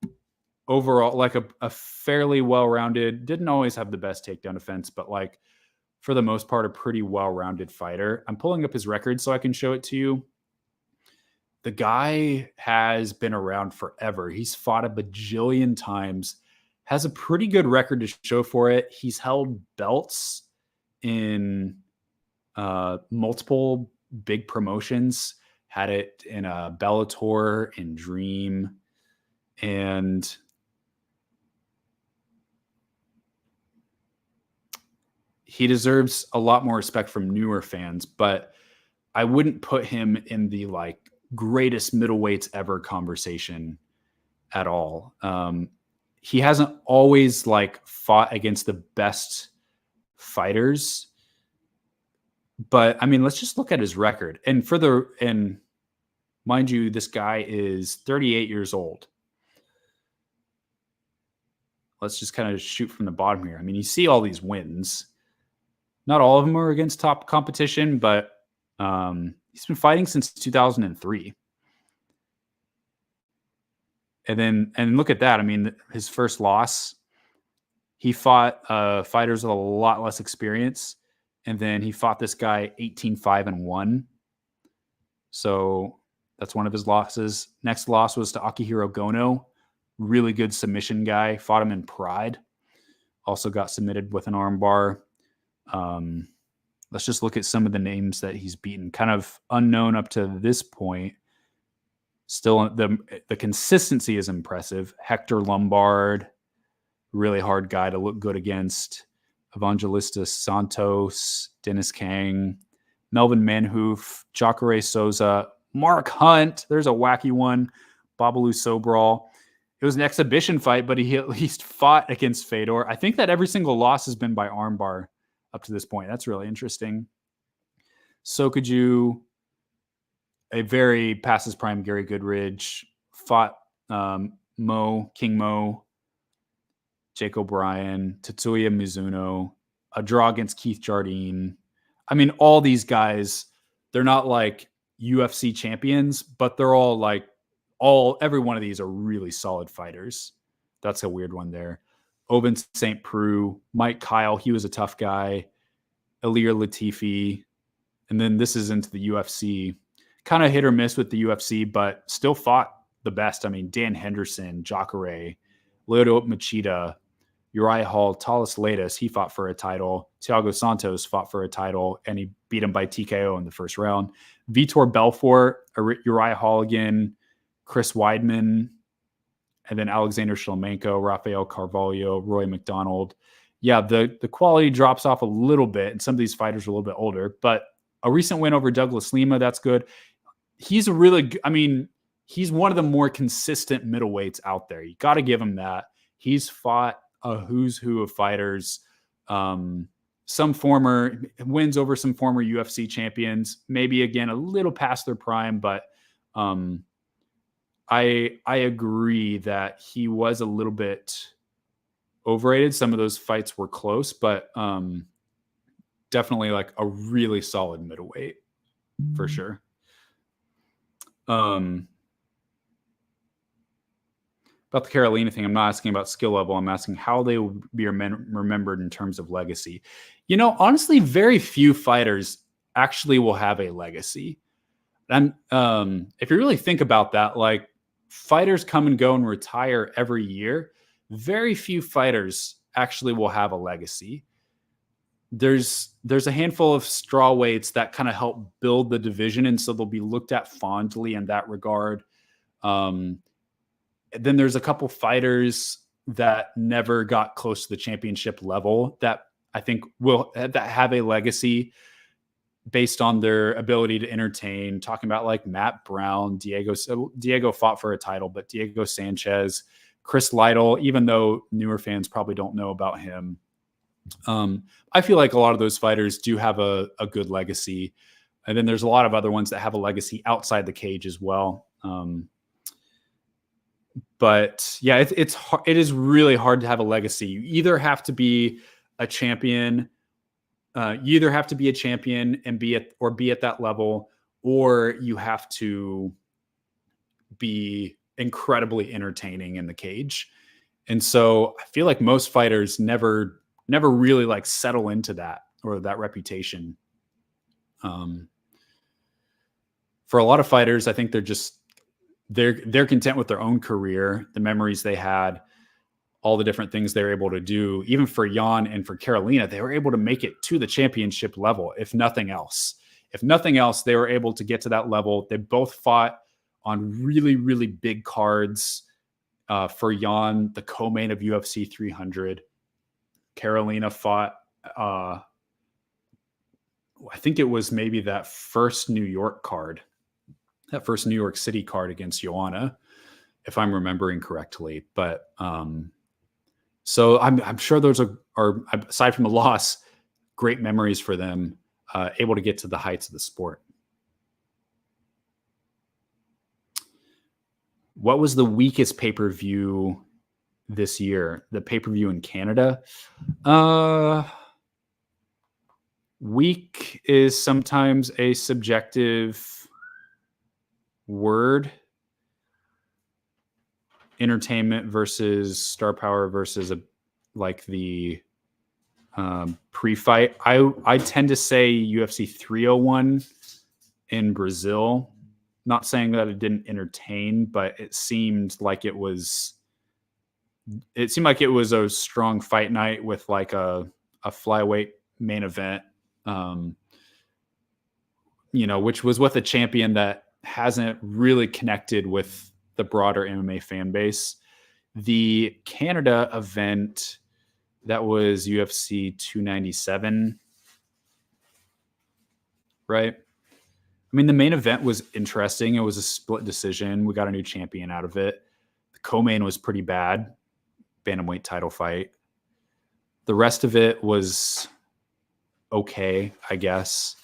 overall, like a fairly well-rounded, didn't always have the best takedown defense, but like for the most part, a pretty well-rounded fighter. I'm pulling up his record so I can show it to you. The guy has been around forever. He's fought a bajillion times, has a pretty good record to show for it. He's held belts in multiple big promotions, had it in a Bellator, in Dream, and he deserves a lot more respect from newer fans, but I wouldn't put him in the like greatest middleweights ever conversation at all. He hasn't always like fought against the best fighters, but I mean, let's just look at his record. And mind you, this guy is 38 years old. Let's just kind of shoot from the bottom here. I mean, you see all these wins. Not all of them are against top competition, but he's been fighting since 2003. And look at that. I mean, his first loss, he fought fighters with a lot less experience. And then he fought this guy 18-5-1. So that's one of his losses. Next loss was to Akihiro Gono. Really good submission guy. Fought him in Pride. Also got submitted with an armbar. Let's just look at some of the names that he's beaten. Kind of unknown up to this point. Still, the consistency is impressive. Hector Lombard, really hard guy to look good against. Evangelista Santos, Dennis Kang, Melvin Manhoof, Jacare Souza, Mark Hunt. There's a wacky one. Babalu Sobral. It was an exhibition fight, but he at least fought against Fedor. I think that every single loss has been by armbar up to this point. That's really interesting. Sokoju, a very past his prime Gary Goodridge, fought King Mo, Jake O'Brien, Tetsuya Mizuno, a draw against Keith Jardine. I mean, all these guys, they're not like UFC champions, but they're all like, every one of these are really solid fighters. That's a weird one there. Oben St. Preux, Mike Kyle, he was a tough guy. Ilir Latifi. And then this is into the UFC. Kind of hit or miss with the UFC, but still fought the best. I mean, Dan Henderson, Jacare, Lyoto Machida, Uriah Hall, Talis Latus, he fought for a title. Thiago Santos fought for a title, and he beat him by TKO in the first round. Vitor Belfort, Uriah Hall again, Chris Weidman, and then Alexander Shlemenko, Rafael Carvalho, Roy McDonald. Yeah, the quality drops off a little bit, and some of these fighters are a little bit older, but a recent win over Douglas Lima, that's good. He's a really, I mean, he's one of the more consistent middleweights out there. You got to give him that. He's fought a who's who of fighters, some former wins over some former UFC champions, maybe again, a little past their prime, but I agree that he was a little bit overrated. Some of those fights were close, but definitely like a really solid middleweight for sure. About the Carolina thing, I'm not asking about skill level. I'm asking how they will be remembered in terms of legacy. You know, honestly, very few fighters actually will have a legacy. And if you really think about that, like fighters come and go and retire every year. very few fighters actually will have a legacy. There's a handful of straw weights that kind of help build the division, and so they'll be looked at fondly in that regard. Then there's a couple fighters that never got close to the championship level that I think will that have a legacy based on their ability to entertain. Talking about like Matt Brown, Diego fought for a title, but Diego Sanchez, Chris Lytle, even though newer fans probably don't know about him. I feel like a lot of those fighters do have a good legacy. And then there's a lot of other ones that have a legacy outside the cage as well. But yeah, it is really hard to have a legacy. You either have to be a champion, and be at that level, or you have to be incredibly entertaining in the cage. And so I feel like most fighters never really like settle into that or that reputation. For a lot of fighters, I think they're content with their own career, the memories they had, all the different things they're able to do. Even for Jan and for Carolina, they were able to make it to the championship level, if nothing else. If nothing else, they were able to get to that level. They both fought on really, really big cards. For Jan, the co-main of UFC 300. Carolina fought, I think it was maybe that first New York City card against Joanna, if I'm remembering correctly. But so I'm sure those are, aside from the loss, great memories for them, able to get to the heights of the sport. What was the weakest pay-per-view this year? The pay-per-view in Canada? Weak is sometimes a subjective word. Entertainment versus star power versus the pre-fight. I tend to say UFC 301 in Brazil. Not saying that it didn't entertain, but it seemed like it was a strong fight night with like a flyweight main event, which was with a champion that hasn't really connected with the broader MMA fan base. The Canada event, that was UFC 297, right? I mean, the main event was interesting. It was a split decision. We got a new champion out of it. The co-main was pretty bad. Bantamweight title fight. The rest of it was okay, I guess.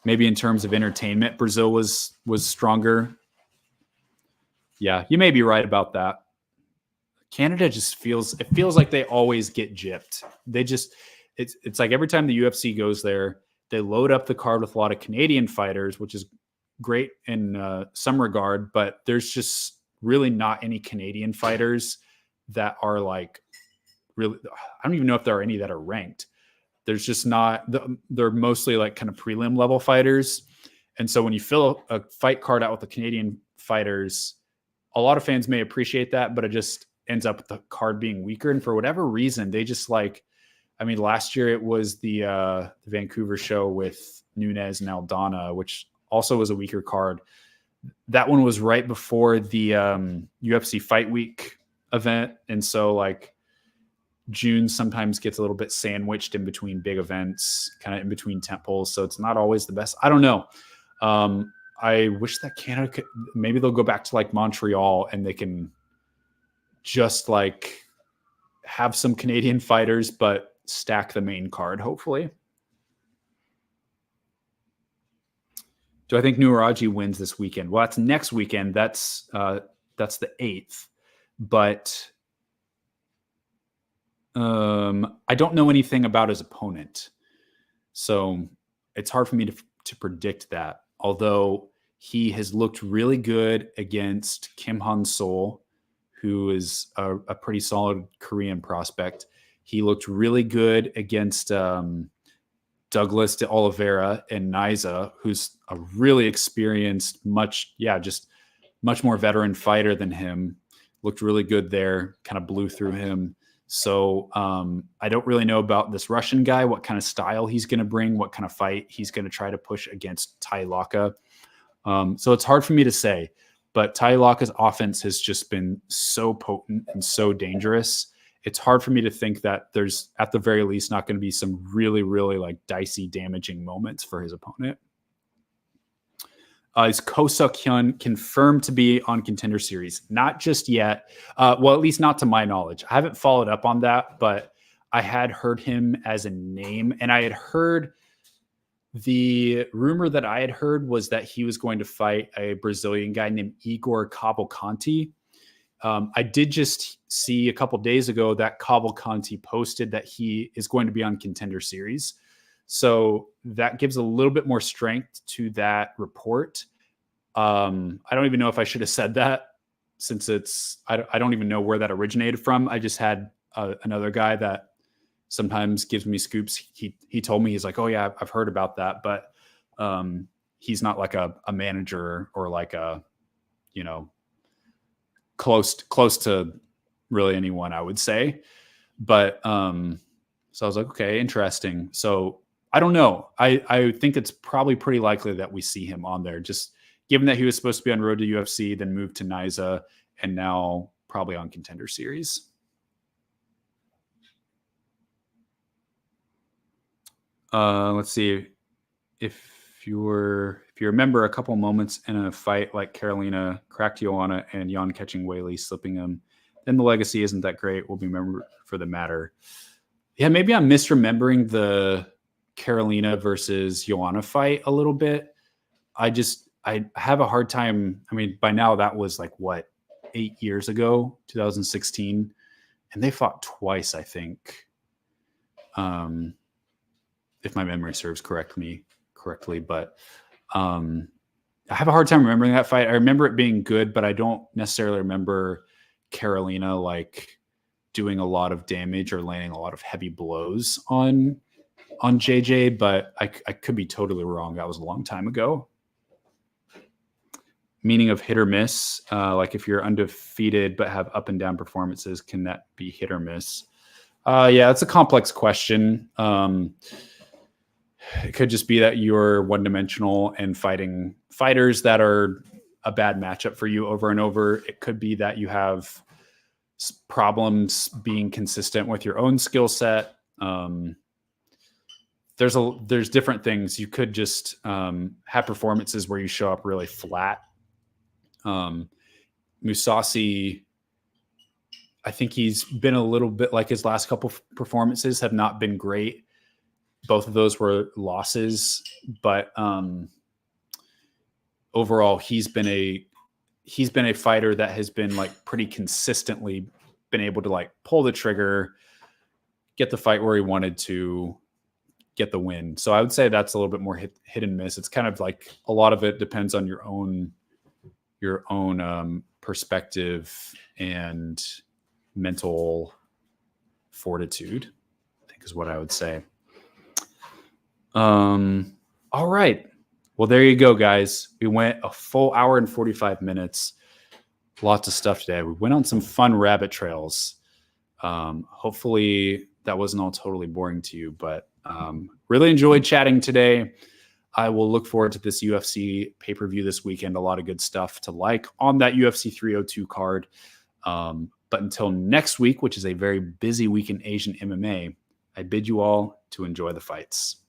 Maybe in terms of entertainment, Brazil was stronger. Yeah, you may be right about that. Canada just feels like they always get gypped. It's like every time the UFC goes there, they load up the card with a lot of Canadian fighters, which is great in some regard, but there's just really not any Canadian fighters that are like really, I don't even know if there are any that are ranked. There's just not, they're mostly like kind of prelim level fighters. And so when you fill a fight card out with the Canadian fighters, a lot of fans may appreciate that, but it just ends up with the card being weaker. And for whatever reason, they just like, I mean, last year it was the Vancouver show with Nunes and Aldana, which also was a weaker card. That one was right before the UFC Fight Week event. And so like June sometimes gets a little bit sandwiched in between big events, kind of in between tentpoles. So it's not always the best. I don't know. I wish that Canada could, maybe they'll go back to like Montreal and they can just like have some Canadian fighters, but stack the main card, hopefully. Do I think Nuaraji wins this weekend? Well, that's next weekend. That's the 8th. But I don't know anything about his opponent. So it's hard for me to predict that. Although he has looked really good against Kim Han-sol, who is a pretty solid Korean prospect. He looked really good against Douglas de Oliveira and Niza, who's a really experienced, much more veteran fighter than him. looked really good there, kind of blew through him. So I don't really know about this Russian guy, what kind of style he's going to bring, what kind of fight he's going to try to push against Tai Laka. So it's hard for me to say, but Tai Laka's offense has just been so potent and so dangerous. It's hard for me to think that there's, at the very least, not going to be some really, really like dicey, damaging moments for his opponent. Is Ko Suk-hyun confirmed to be on Contender Series? Not just yet. Well, at least not to my knowledge. I haven't followed up on that, but I had heard him as a name. And I had heard, the rumor that I had heard was that he was going to fight a Brazilian guy named Igor Cavalcanti. I did just see a couple days ago that Cavalcanti posted that he is going to be on Contender Series. So that gives a little bit more strength to that report. I don't even know if I should have said that, since it's, I don't even know where that originated from. I just had another guy that sometimes gives me scoops. He told me, he's like, oh yeah, I've heard about that, but he's not like a manager or like a, you know, close to really anyone, I would say. But so I was like, okay, interesting. So I don't know. I think it's probably pretty likely that we see him on there, just given that he was supposed to be on Road to UFC, then moved to NYSA, and now probably on Contender Series. Let's see. If you remember a couple moments in a fight like Carolina cracked Joanna and Jan catching Whaley, slipping him, then the legacy isn't that great. We'll be remembered for the matter. Yeah, maybe I'm misremembering the Carolina versus Joanna fight a little bit. I have a hard time. I mean, by now that was like what, 8 years ago, 2016, and they fought twice, I think. If my memory serves correctly, but I have a hard time remembering that fight. I remember it being good, but I don't necessarily remember Carolina like doing a lot of damage or landing a lot of heavy blows on JJ, but I could be totally wrong. That was a long time ago. Meaning of hit or miss, like if you're undefeated but have up and down performances, can that be hit or miss? Yeah, it's a complex question. It could just be that you're one-dimensional and fighting fighters that are a bad matchup for you over and over. It could be that you have problems being consistent with your own skill set. There's different things. You could just have performances where you show up really flat. Musasi, I think he's been a little bit like his last couple of performances have not been great. Both of those were losses, but overall he's been a fighter that has been like pretty consistently been able to like pull the trigger, get the fight where he wanted to, get the win. So I would say that's a little bit more hit and miss. It's kind of like a lot of it depends on your own perspective and mental fortitude, I think is what I would say. All right. Well, there you go, guys. We went a full hour and 45 minutes. Lots of stuff today. We went on some fun rabbit trails. Hopefully that wasn't all totally boring to you, but really enjoyed chatting today. I will look forward to this UFC pay-per-view this weekend. A lot of good stuff to like on that UFC 302 card. But until next week, which is a very busy week in Asian MMA, I bid you all to enjoy the fights.